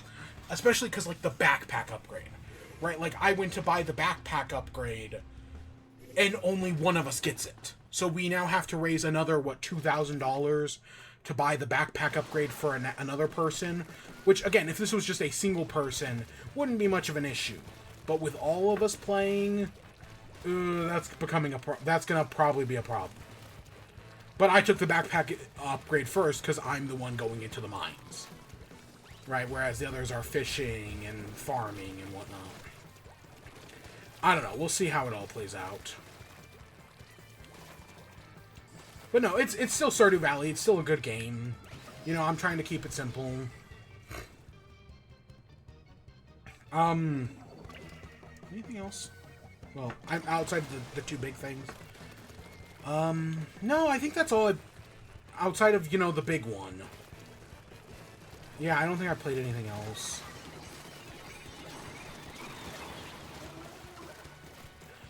Especially because, like, the backpack upgrade. Right? Like, I went to buy the backpack upgrade, and only one of us gets it. So we now have to raise another, $2,000 to buy the backpack upgrade for another person. Which, again, if this was just a single person, wouldn't be much of an issue. But with all of us playing, that's becoming that's gonna probably be a problem. But I took the backpack upgrade first because I'm the one going into the mines. Right, whereas the others are fishing and farming and whatnot. I don't know, we'll see how it all plays out. But no, it's still Stardew Valley, it's still a good game. You know, I'm trying to keep it simple. Anything else? Well, I'm outside the two big things. No, I think that's all outside of, you know, the big one. Yeah, I don't think I played anything else.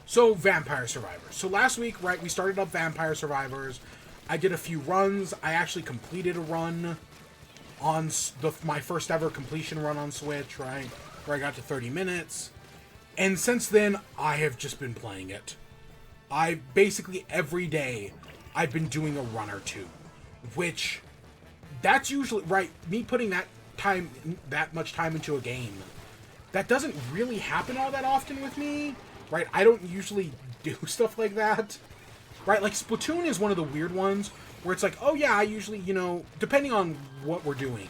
So, Vampire Survivors. So last week, right, we started up Vampire Survivors. I did a few runs. I actually completed a run on my first ever completion run on Switch, right? Where I got to 30 minutes. And since then, I have just been playing it. Basically every day, I've been doing a run or two. Which, that's usually, right, me putting that much time into a game, that doesn't really happen all that often with me. Right, I don't usually do stuff like that. Right, like Splatoon is one of the weird ones where it's like, oh yeah, I usually, you know, depending on what we're doing,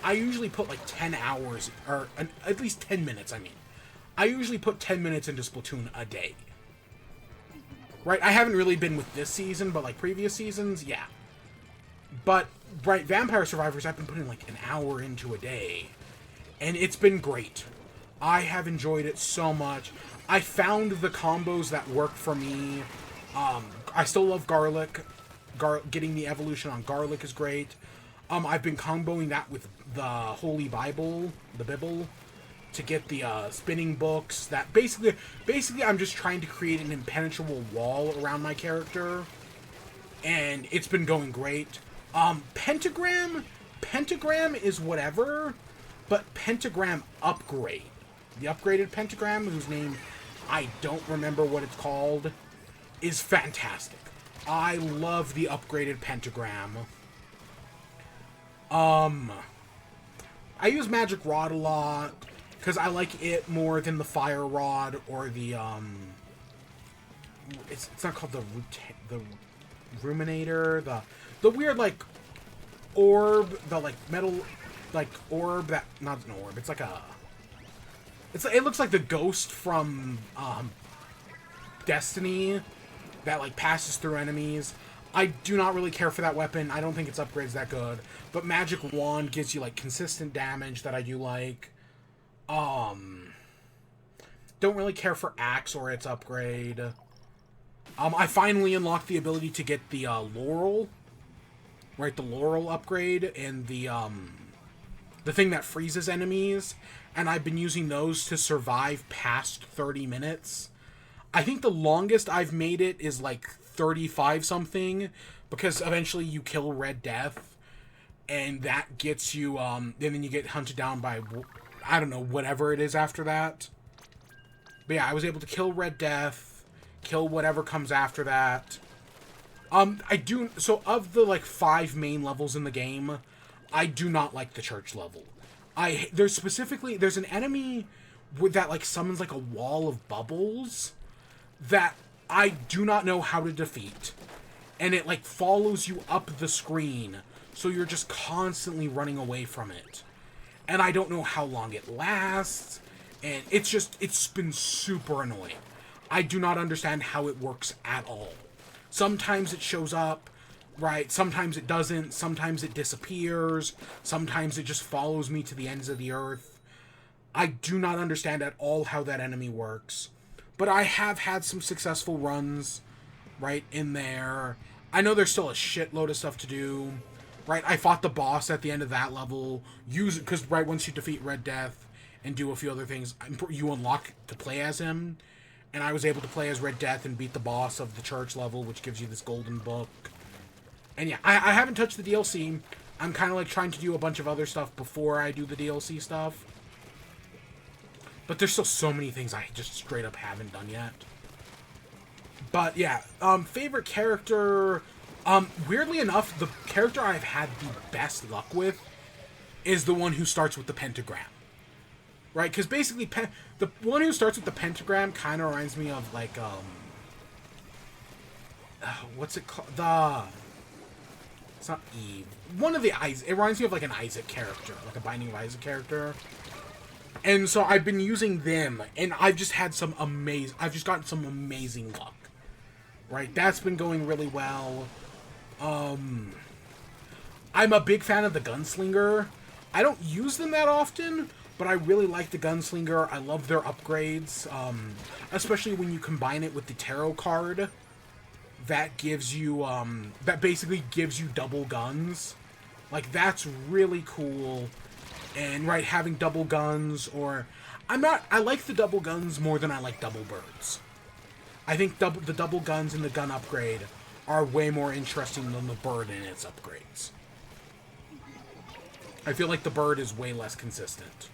I usually put like 10 hours, or at least 10 minutes, I mean. I usually put 10 minutes into Splatoon a day. Right? I haven't really been with this season, but like previous seasons, yeah. But, right, Vampire Survivors, I've been putting like an hour into a day. And it's been great. I have enjoyed it so much. I found the combos that work for me. I still love Garlic. Getting the evolution on Garlic is great. I've been comboing that with the Holy Bible, the Bible, to get the spinning books. That basically I'm just trying to create an impenetrable wall around my character, and it's been going great. Pentagram is whatever, but Pentagram Upgrade, the upgraded Pentagram, whose name I don't remember what it's called, is fantastic. I love the upgraded Pentagram. I use Magic Rod a lot, because I like it more than the Fire Rod or the, it's not called the Ruminator, the weird, like, orb, the, like, metal, like, orb that, not an orb, it's like a, it looks like the ghost from, Destiny that, like, passes through enemies. I do not really care for that weapon. I don't think its upgrade's that good. But Magic Wand gives you, like, consistent damage that I do like. Don't really care for Axe or its upgrade. I finally unlocked the ability to get the, Laurel. Right, the Laurel upgrade and the thing that freezes enemies. And I've been using those to survive past 30 minutes. I think the longest I've made it is, like, 35 something, because eventually you kill Red Death, and that gets you, and then you get hunted down by, I don't know, whatever it is after that. But yeah, I was able to kill Red Death, kill whatever comes after that. So of the, like, 5 main levels in the game, I do not like the church level. There's an enemy that, like, summons, like, a wall of bubbles that I do not know how to defeat. And it, like, follows you up the screen, so you're just constantly running away from it. And I don't know how long it lasts, and it's been super annoying. I do not understand how it works at all. Sometimes it shows up, right? Sometimes it doesn't. Sometimes it disappears. Sometimes it just follows me to the ends of the earth. I do not understand at all how that enemy works. But I have had some successful runs, right, in there. I know there's still a shitload of stuff to do, right? I fought the boss at the end of that level. Because, right, once you defeat Red Death and do a few other things, you unlock to play as him. And I was able to play as Red Death and beat the boss of the church level, which gives you this golden book. And yeah, I haven't touched the DLC. I'm kind of, like, trying to do a bunch of other stuff before I do the DLC stuff. But there's still so many things I just straight up haven't done yet. But yeah, favorite character, weirdly enough, the character I've had the best luck with is the one who starts with the pentagram. Right? Because basically, the one who starts with the pentagram kind of reminds me of, like, what's it called? It's not Eve. One of the Isaac. It reminds me of, like, an Isaac character, like a Binding of Isaac character. And so I've been using them, and I've just gotten some amazing luck. Right? That's been going really well. I'm a big fan of the Gunslinger. I don't use them that often, but I really like the Gunslinger. I love their upgrades, especially when you combine it with the tarot card. That gives you, that basically gives you double guns. Like, that's really cool. And, right, having double guns, or... I like the double guns more than I like double birds. I think the double guns and the gun upgrade are way more interesting than the bird and its upgrades. I feel like the bird is way less consistent.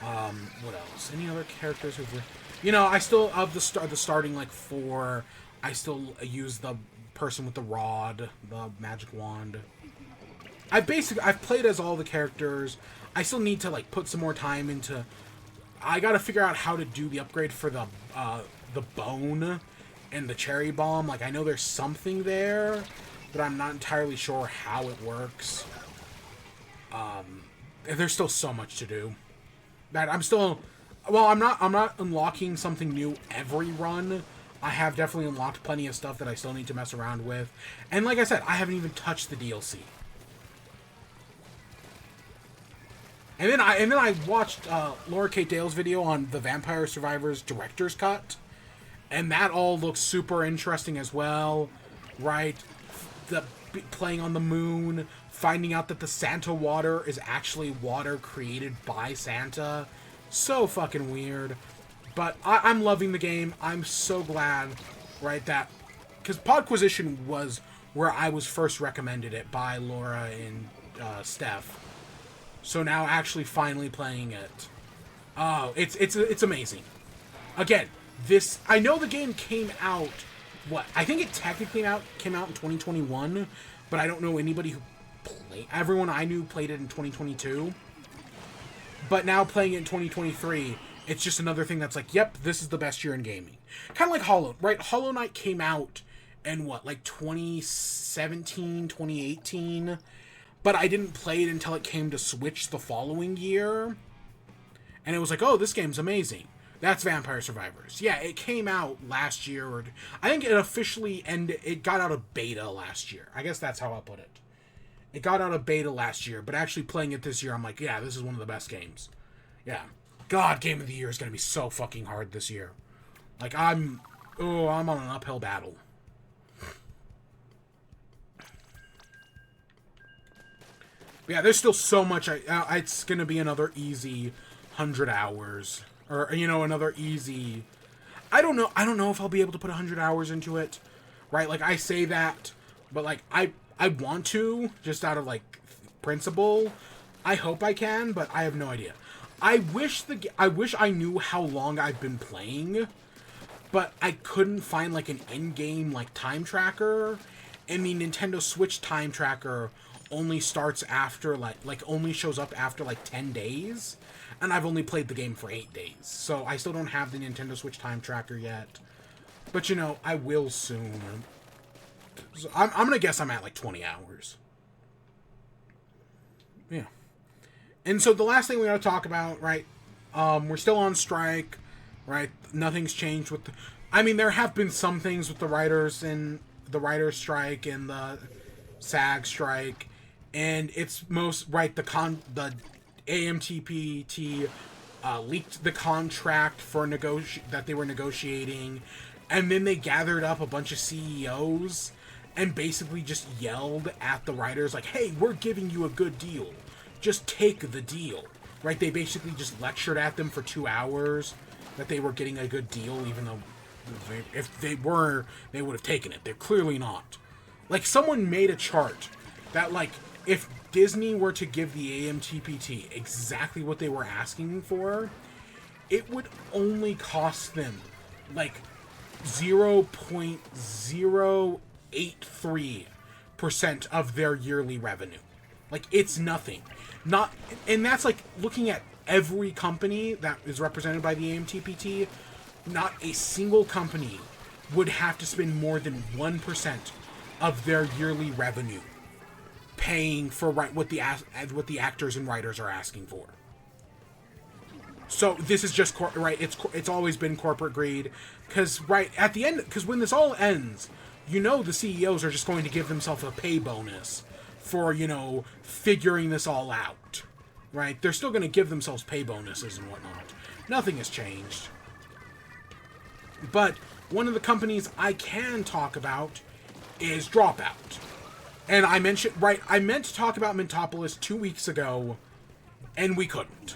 What else? Any other characters who've... You know, I still, of the starting, like, 4, I still use the person with the rod, the magic wand. I've played as all the characters. I still need to, like, put some more time into... I gotta figure out how to do the upgrade for the bone and the cherry bomb. Like, I know there's something there, but I'm not entirely sure how it works. There's still so much to do. That I'm still... Well, I'm not unlocking something new every run. I have definitely unlocked plenty of stuff that I still need to mess around with. And like I said, I haven't even touched the DLC. And then I watched Laura Kate Dale's video on the Vampire Survivors Director's Cut. And that all looks super interesting as well. Right? The playing on the moon, finding out that the Santa water is actually water created by Santa. So fucking weird. But I'm loving the game. I'm so glad, right, that... Because Podquisition was where I was first recommended it by Laura and Steph. So now actually finally playing it. Oh, it's amazing. Again, this... I know the game came out... What? I think it technically came out in 2021, but I don't know anybody who played... Everyone I knew played it in 2022. But now playing it in 2023... It's just another thing that's like, yep, this is the best year in gaming. Kind of like Hollow, right? Hollow Knight came out in what, like 2017, 2018? But I didn't play it until it came to Switch the following year. And it was like, oh, this game's amazing. That's Vampire Survivors. Yeah, it came out last year. Or I think it officially ended, it got out of beta last year. I guess that's how I'll put it. It got out of beta last year, but actually playing it this year, I'm like, yeah, this is one of the best games. Yeah. God, Game of the Year is going to be so fucking hard this year. Like, I'm on an uphill battle. But yeah, there's still so much. It's going to be another easy 100 hours. Or, you know, another easy... I don't know if I'll be able to put 100 hours into it. Right? Like, I say that, but, like, I want to, just out of, like, principle. I hope I can, but I have no idea. I wish I knew how long I've been playing, but I couldn't find like an in-game like time tracker, and the Nintendo Switch time tracker only starts after like only shows up after like 10 days, and I've only played the game for 8 days, so I still don't have the Nintendo Switch time tracker yet. But you know, I will soon. So I'm gonna guess I'm at like 20 hours. Yeah. And so the last thing we gotta talk about, right, we're still on strike, right, nothing's changed with I mean, there have been some things with the writers and the writers' strike and the SAG strike, and it's most, right, the AMTPT leaked the contract for that they were negotiating, and then they gathered up a bunch of CEOs and basically just yelled at the writers like, hey, we're giving you a good deal. Just take the deal, right? They basically just lectured at them for 2 hours that they were getting a good deal, even though if they were, they would have taken it. They're clearly not. Like, someone made a chart that, like, if Disney were to give the AMTPT exactly what they were asking for, it would only cost them, like, 0.083% of their yearly revenue. Like, it's nothing. And that's like looking at every company that is represented by the AMTPT. Not a single company would have to spend more than 1% of their yearly revenue paying for what the actors and writers are asking for. So this is just right. It's always been corporate greed, because right at the end, because when this all ends, you know the CEOs are just going to give themselves a pay bonus for, you know, figuring this all out, right? They're still going to give themselves pay bonuses and whatnot. Nothing has changed. But one of the companies I can talk about is Dropout. And I meant to talk about Mintopolis 2 weeks ago, and we couldn't.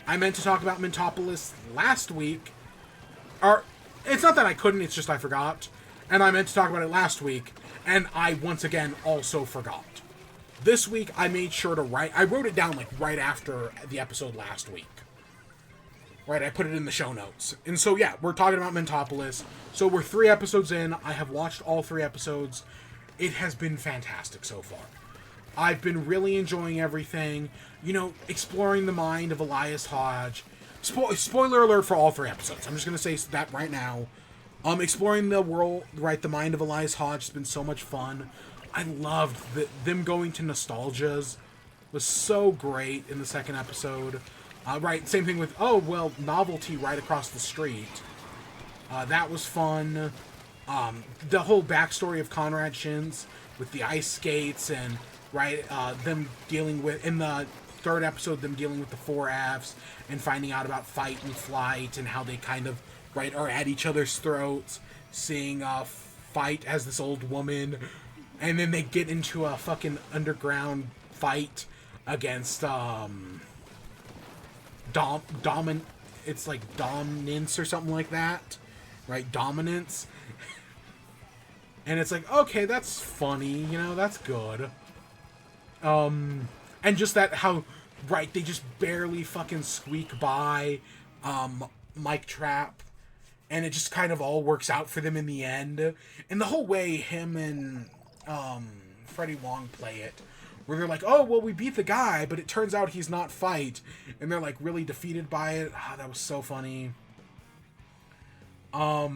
I meant to talk about Mintopolis last week, or it's not that I couldn't, it's just I forgot. And I meant to talk about it last week, and I once again also forgot. This week, I made sure to I wrote it down, like, right after the episode last week. Right, I put it in the show notes. And so, yeah, we're talking about Mintopolis. So we're 3 episodes in. I have watched all 3 episodes. It has been fantastic so far. I've been really enjoying everything. You know, exploring the mind of Elias Hodge. Spoiler alert for all 3 episodes. I'm just going to say that right now. Exploring the world, right, the mind of Elias Hodge has been so much fun. I loved them going to nostalgias. Was so great in the second episode. Right, same thing with, oh, well, novelty right across the street. That was fun. The whole backstory of Conrad Shins with the ice skates and, right, them dealing with, in the third episode, them dealing with the 4Fs and finding out about fight and flight and how they kind of, right, are at each other's throats. Seeing fight as this old woman, and then they get into a fucking underground fight against it's like Dominance or something like that, right? Dominance. And it's like, okay, that's funny, you know, that's good. And just that how, right, they just barely fucking squeak by Mike Trap, and it just kind of all works out for them in the end. And the whole way him and Freddie Wong play it, where they're like, oh, well, we beat the guy, but it turns out he's not fight. And they're, like, really defeated by it. Ah, that was so funny. The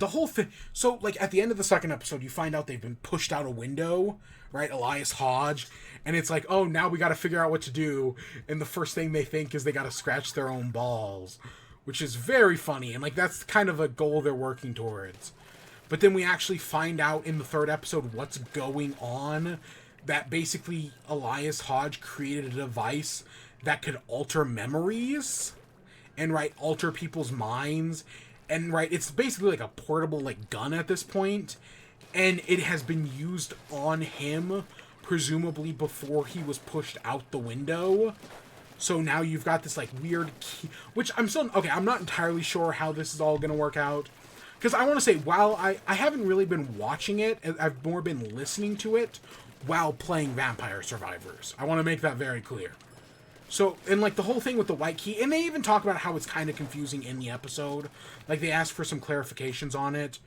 whole thing... So, like, at the end of the second episode, you find out they've been pushed out a window, right? Elias Hodge. And it's like, oh, now we gotta figure out what to do. And the first thing they think is they gotta scratch their own balls. Which is very funny. And, like, that's kind of a goal they're working towards. But then we actually find out in the third episode what's going on. That basically Elias Hodge created a device that could alter memories. And, right, alter people's minds. And, right, it's basically like a portable, like, gun at this point. And it has been used on him, presumably before he was pushed out the window. So now you've got this, like, weird key... Which I'm still... Okay, I'm not entirely sure how this is all going to work out. Because I want to say, while I haven't really been watching it, I've more been listening to it while playing Vampire Survivors. I want to make that very clear. So, and, like, the whole thing with the white key, and they even talk about how it's kind of confusing in the episode. Like, they ask for some clarifications on it.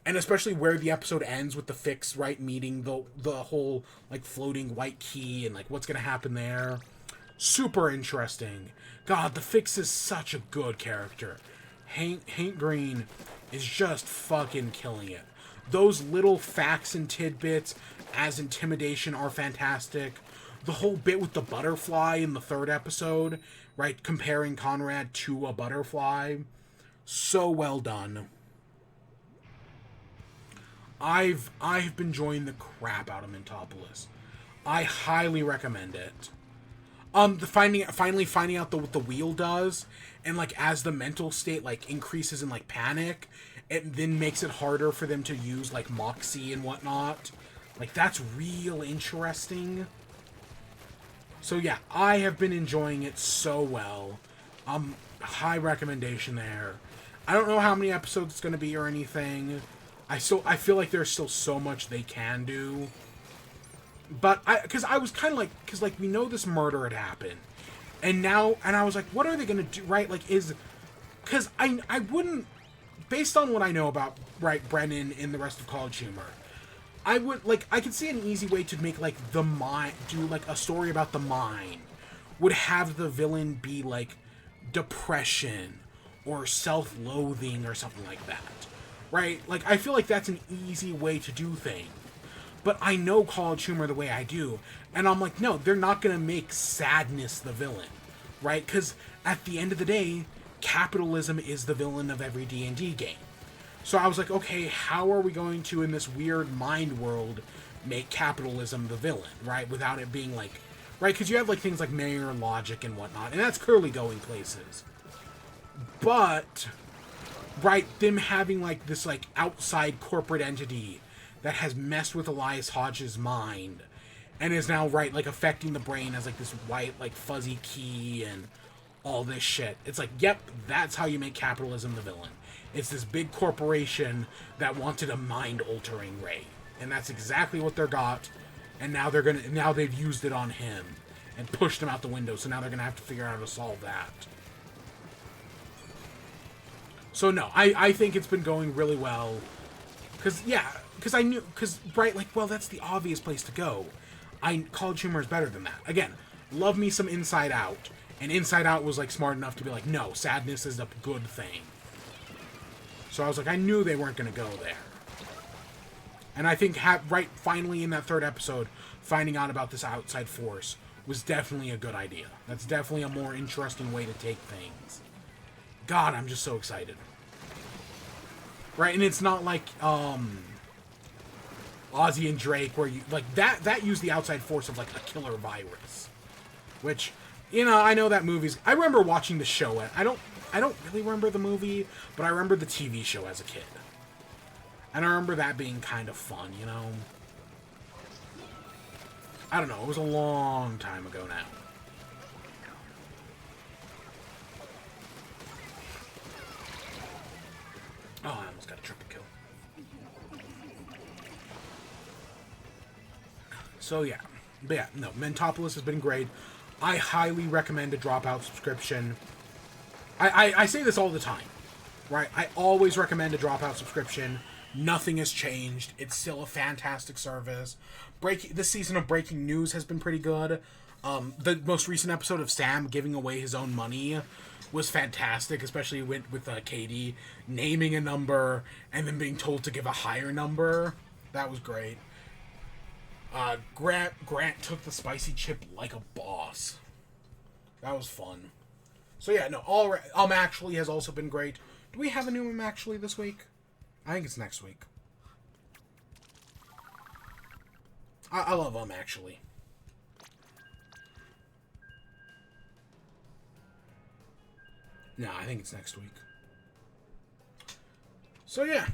And especially where the episode ends with the Fix, right, meeting the whole, like, floating white key and, like, what's going to happen there. Super interesting. God, the Fix is such a good character. Hank Green is just fucking killing it. Those little facts and tidbits as intimidation are fantastic. The whole bit with the butterfly in the third episode, right, comparing Conrad to a butterfly, so well done. I've been enjoying the crap out of Mintopolis. I highly recommend it. Finally finding out what the wheel does, and, like, as the mental state, like, increases in, like, panic, it then makes it harder for them to use, like, Moxie and whatnot. Like, that's real interesting. So, yeah, I have been enjoying it so well. High recommendation there. I don't know how many episodes it's going to be or anything. I feel like there's still so much they can do. But because I was kind of like, because, like, we know this murder had happened. And I was like, what are they going to do, right? Like, because I wouldn't, based on what I know about, right, Brennan and the rest of College Humor, I could see an easy way to make, like, the mind, do, like, a story about the mind, would have the villain be, like, depression, or self-loathing, or something like that, right? Like, I feel like that's an easy way to do things. But I know College Humor the way I do, and I'm like, no, they're not going to make sadness the villain, right? Because at the end of the day, capitalism is the villain of every D&D game. So I was like, okay, how are we going to, in this weird mind world, make capitalism the villain, right? Without it being like, right? Because you have, like, things like Mayor Logic and whatnot, and that's clearly going places. But, right, them having, like, this, like, outside corporate entity that has messed with Elias Hodge's mind and is now, right, like, affecting the brain as, like, this white, like, fuzzy key and all this shit. It's like, yep, that's how you make capitalism the villain. It's this big corporation that wanted a mind-altering ray. And that's exactly what they got. And now they've used it on him and pushed him out the window. So now they're gonna have to figure out how to solve that. So no, I think it's been going really well. Right, like, well, that's the obvious place to go. College Humor is better than that. Again, love me some Inside Out. And Inside Out was, like, smart enough to be like, no, sadness is a good thing. So I was like, I knew they weren't going to go there. And I think, finally in that third episode, finding out about this outside force was definitely a good idea. That's definitely a more interesting way to take things. God, I'm just so excited. Right, and it's not like, Ozzy and Drake, where you, like, that used the outside force of, like, a killer virus. Which, you know, I know that movie's, I remember watching the show, I don't really remember the movie, but I remember the TV show as a kid. And I remember that being kind of fun, you know? I don't know, it was a long time ago now. Oh, I almost got a triple kill. So yeah. But yeah, no, Mentopolis has been great. I highly recommend a Dropout subscription. I say this all the time, right? I always recommend a Dropout subscription. Nothing has changed. It's still a fantastic service. This season of Breaking News has been pretty good. The most recent episode of Sam giving away his own money was fantastic, especially with Katie naming a number and then being told to give a higher number. That was great. Grant took the spicy chip like a boss. That was fun. So yeah, no, Actually has also been great. Do we have a new Actually this week? I think it's next week. I love Actually. No, I think it's next week. So yeah.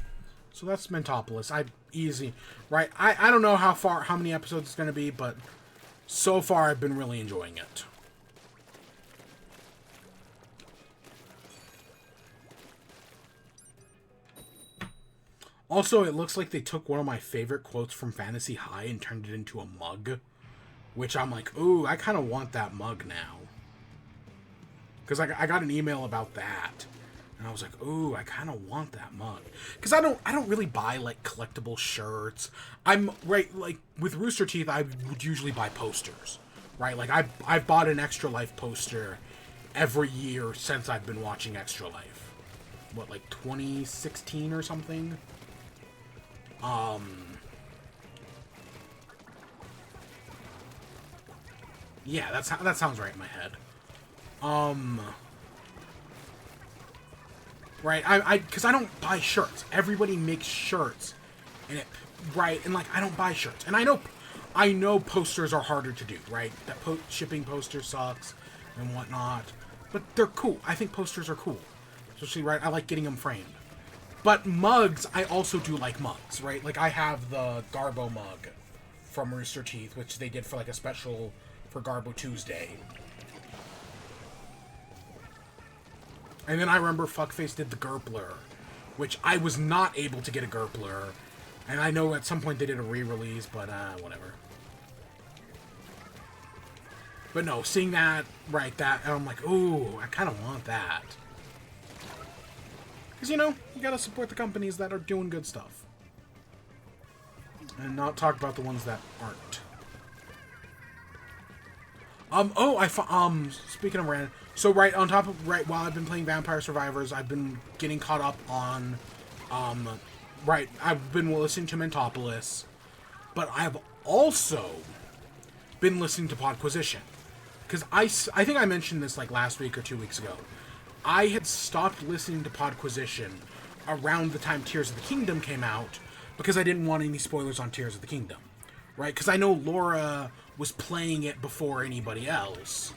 So that's Mentopolis. Easy. Right? I don't know how many episodes it's going to be, but so far I've been really enjoying it. Also, it looks like they took one of my favorite quotes from Fantasy High and turned it into a mug. Which I'm like, ooh, I kind of want that mug now. Because I got an email about that. And I was like, ooh, I kind of want that mug. Because I don't really buy, like, collectible shirts. Like, with Rooster Teeth, I would usually buy posters. Right? Like, I've bought an Extra Life poster every year since I've been watching Extra Life. What, like 2016 or something? Yeah, that sounds right in my head. Right, because I don't buy shirts. Everybody makes shirts, and and like, I don't buy shirts. And I know posters are harder to do, right? That shipping posters sucks and whatnot, but they're cool. I think posters are cool. Especially, right, I like getting them framed. But mugs, I also do like mugs, right? Like, I have the Garbo mug from Rooster Teeth, which they did for, like, a special for Garbo Tuesday. And then I remember Fuckface did the Gerpler, which I was not able to get a Gerpler. And I know at some point they did a re-release, but, whatever. But no, seeing that, right, and I'm like, ooh, I kind of want that. Because, you know, you gotta support the companies that are doing good stuff. And not talk about the ones that aren't. Speaking of random, so while I've been playing Vampire Survivors, I've been getting caught up on, I've been listening to Mentopolis, but I've also been listening to Podquisition. Because I think I mentioned this, like, last week or 2 weeks ago. I had stopped listening to Podquisition around the time Tears of the Kingdom came out because I didn't want any spoilers on Tears of the Kingdom, right? Because I know Laura was playing it before anybody else,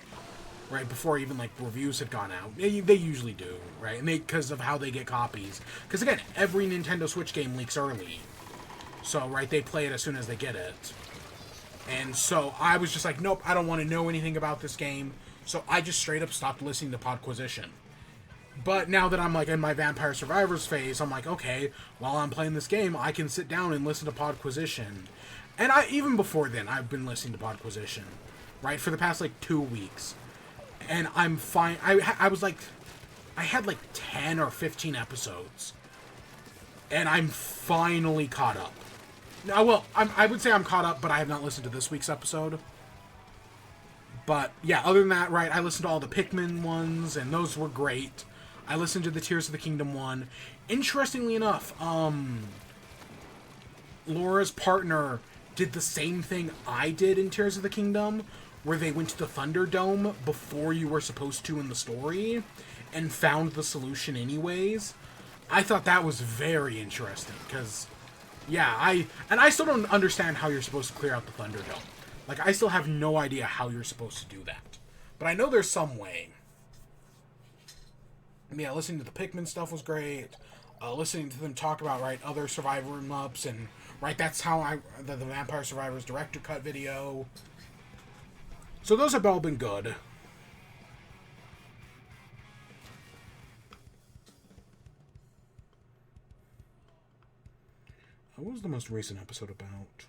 right? Before even, like, reviews had gone out. They usually do, right? And because of how they get copies. Because, again, every Nintendo Switch game leaks early. So, right, they play it as soon as they get it. And so I was just like, nope, I don't want to know anything about this game. So I just straight up stopped listening to Podquisition. But now that I'm, like, in my Vampire Survivors phase, I'm like, okay, while I'm playing this game, I can sit down and listen to Podquisition. And even before then, I've been listening to Podquisition, right, for the past, like, 2 weeks. And I'm fine. I was, like, I had, like, 10 or 15 episodes. And I'm finally caught up. Now, well, I would say I'm caught up, but I have not listened to this week's episode. But, yeah, other than that, right, I listened to all the Pikmin ones, and those were great. I listened to the Tears of the Kingdom one. Interestingly enough, Laura's partner did the same thing I did in Tears of the Kingdom, where they went to the Thunderdome before you were supposed to in the story, and found the solution anyways. I thought that was very interesting, because, yeah, I still don't understand how you're supposed to clear out the Thunderdome. Like, I still have no idea how you're supposed to do that. But I know there's some way. Yeah, listening to the Pikmin stuff was great. Listening to them talk about, right, other Survivor ups, and, right, that's how the Vampire Survivors director cut video. So those have all been good. What was the most recent episode about?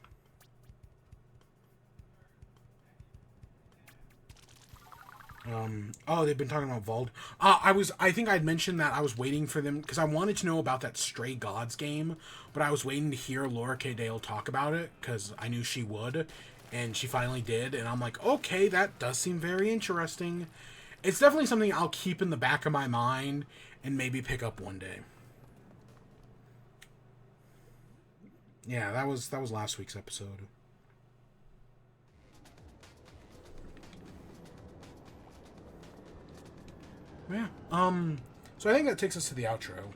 Oh, they've been talking about Vald. I think I'd mentioned that I was waiting for them, because I wanted to know about that Stray Gods game, but I was waiting to hear Laura K. Dale talk about it, because I knew she would, and she finally did, and I'm like, okay, that does seem very interesting. It's definitely something I'll keep in the back of my mind, and maybe pick up one day. Yeah, that was last week's episode. Yeah. So I think that takes us to the outro.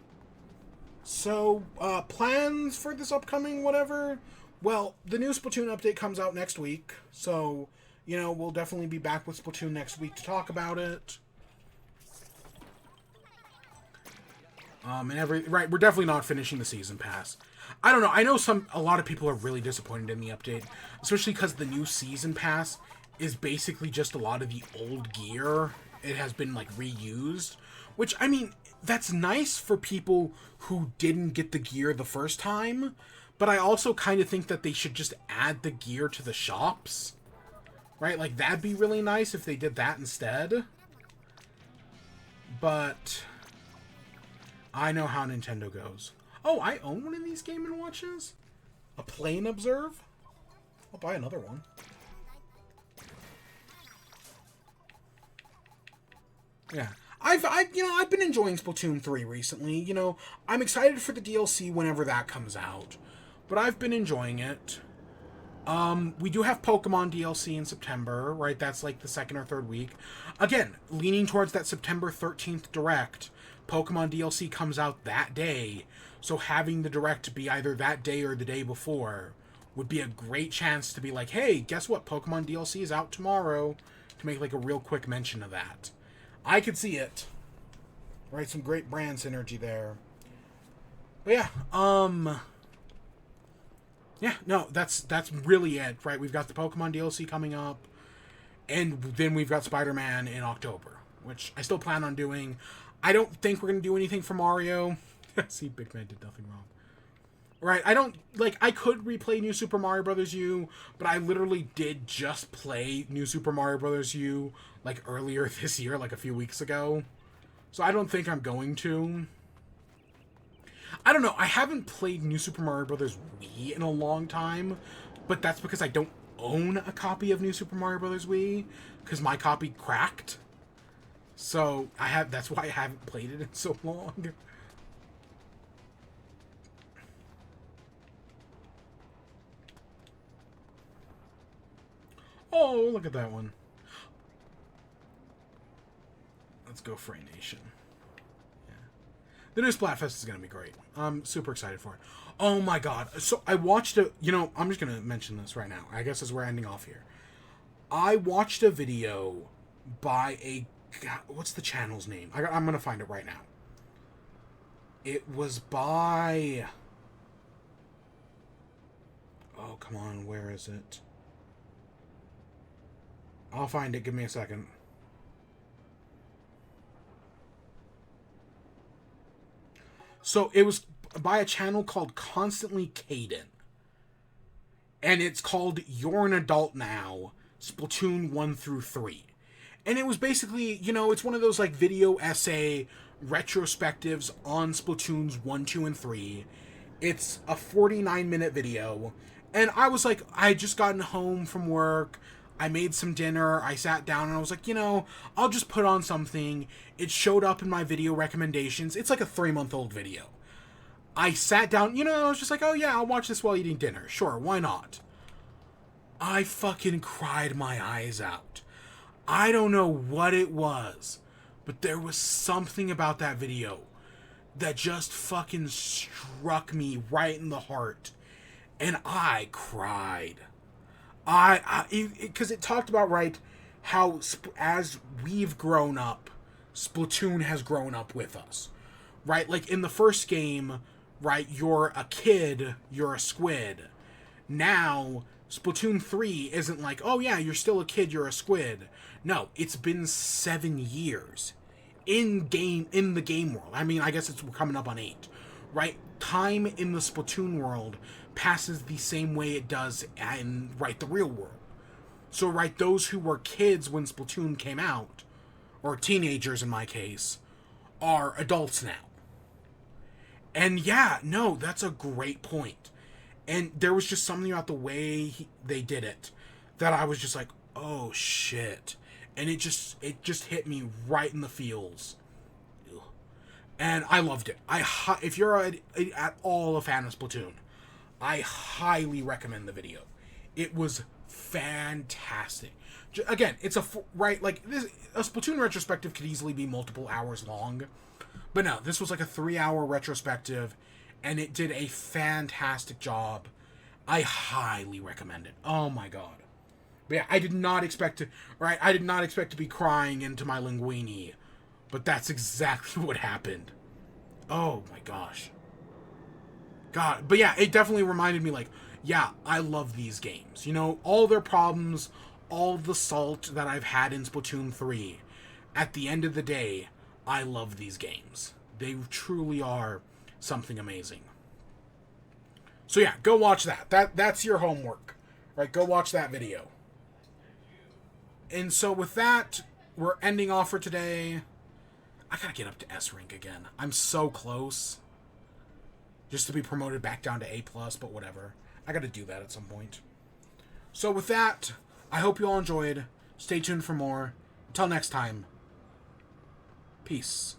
So, plans for this upcoming whatever? Well, the new Splatoon update comes out next week. So, you know, we'll definitely be back with Splatoon next week to talk about it. Right, we're definitely not finishing the season pass. I don't know. I know a lot of people are really disappointed in the update, especially because the new season pass is basically just a lot of the old gear. It has been, like, reused, which, I mean, that's nice for people who didn't get the gear the first time, but I also kind of think that they should just add the gear to the shops, right? Like, that'd be really nice if they did that instead, but I know how Nintendo goes. Oh, I own one of these Game & Watches? A Plane Observe? I'll buy another one. Yeah. I've been enjoying Splatoon 3 recently. You know, I'm excited for the DLC whenever that comes out. But I've been enjoying it. We do have Pokemon DLC in September, right? That's like the second or third week. Again, leaning towards that September 13th Direct. Pokemon DLC comes out that day. So having the Direct be either that day or the day before would be a great chance to be like, hey, guess what? Pokemon DLC is out tomorrow. To make like a real quick mention of that. I could see it. Right, some great brand synergy there. But yeah, yeah, no, that's really it, right? We've got the Pokemon DLC coming up, and then we've got Spider-Man in October, which I still plan on doing. I don't think we're going to do anything for Mario. See, Big Man did nothing wrong. Right, I could replay New Super Mario Bros. U, but I literally did just play New Super Mario Bros. U, like, earlier this year, like a few weeks ago. So I don't think I'm going to. I don't know, I haven't played New Super Mario Bros. Wii in a long time, but that's because I don't own a copy of New Super Mario Bros. Wii, because my copy cracked. So, that's why I haven't played it in so long. Oh, look at that one. Let's go Frey Nation. Yeah. The new Splatfest is going to be great. I'm super excited for it. Oh my god. So I watched I'm just going to mention this right now. I guess as we're ending off here. I watched a video by what's the channel's name? I'm going to find it right now. It was by... Oh, come on. Where is it? I'll find it. Give me a second. So it was by a channel called Constantly Caden. And it's called You're an Adult Now, Splatoon 1 through 3. And it was basically, it's one of those like video essay retrospectives on Splatoons 1, 2, and 3. It's a 49-minute video. And I was like, I had just gotten home from work. I made some dinner, I sat down, and I was like, you know, I'll just put on something. It showed up in my video recommendations. It's like a 3-month-old video. I sat down, you know, I was just like, oh yeah, I'll watch this while eating dinner. Sure, why not? I fucking cried my eyes out. I don't know what it was, but there was something about that video that just fucking struck me right in the heart. And I cried. Because it talked about, right, how as we've grown up, Splatoon has grown up with us. Right? Like, in the first game, right, you're a kid, you're a squid. Now, Splatoon 3 isn't like, oh yeah, you're still a kid, you're a squid. No, it's been 7 years in the game world. I mean, I guess it's coming up on 8, right? Time in the Splatoon world passes the same way it does in, right, the real world. So, right, those who were kids when Splatoon came out, or teenagers in my case, are adults now. And yeah, no, that's a great point. And there was just something about the way they did it that I was just like, oh shit. And it just hit me right in the feels. And I loved it. If you're at all a fan of Splatoon, I highly recommend the video. It was fantastic. Again, it's a Splatoon retrospective could easily be multiple hours long. But no, this was like a 3-hour retrospective, and it did a fantastic job. I highly recommend it. Oh my god. But yeah, I did not expect to be crying into my linguine, but that's exactly what happened. Oh my gosh. God, but yeah, it definitely reminded me, like, yeah, I love these games. You know, all their problems, all the salt that I've had in Splatoon 3, at the end of the day, I love these games. They truly are something amazing. So yeah, go watch that. That's your homework. Right, go watch that video. And so with that, we're ending off for today. I gotta get up to S rank again. I'm so close. Just to be promoted back down to A+, but whatever. I gotta do that at some point. So with that, I hope you all enjoyed. Stay tuned for more. Until next time, peace.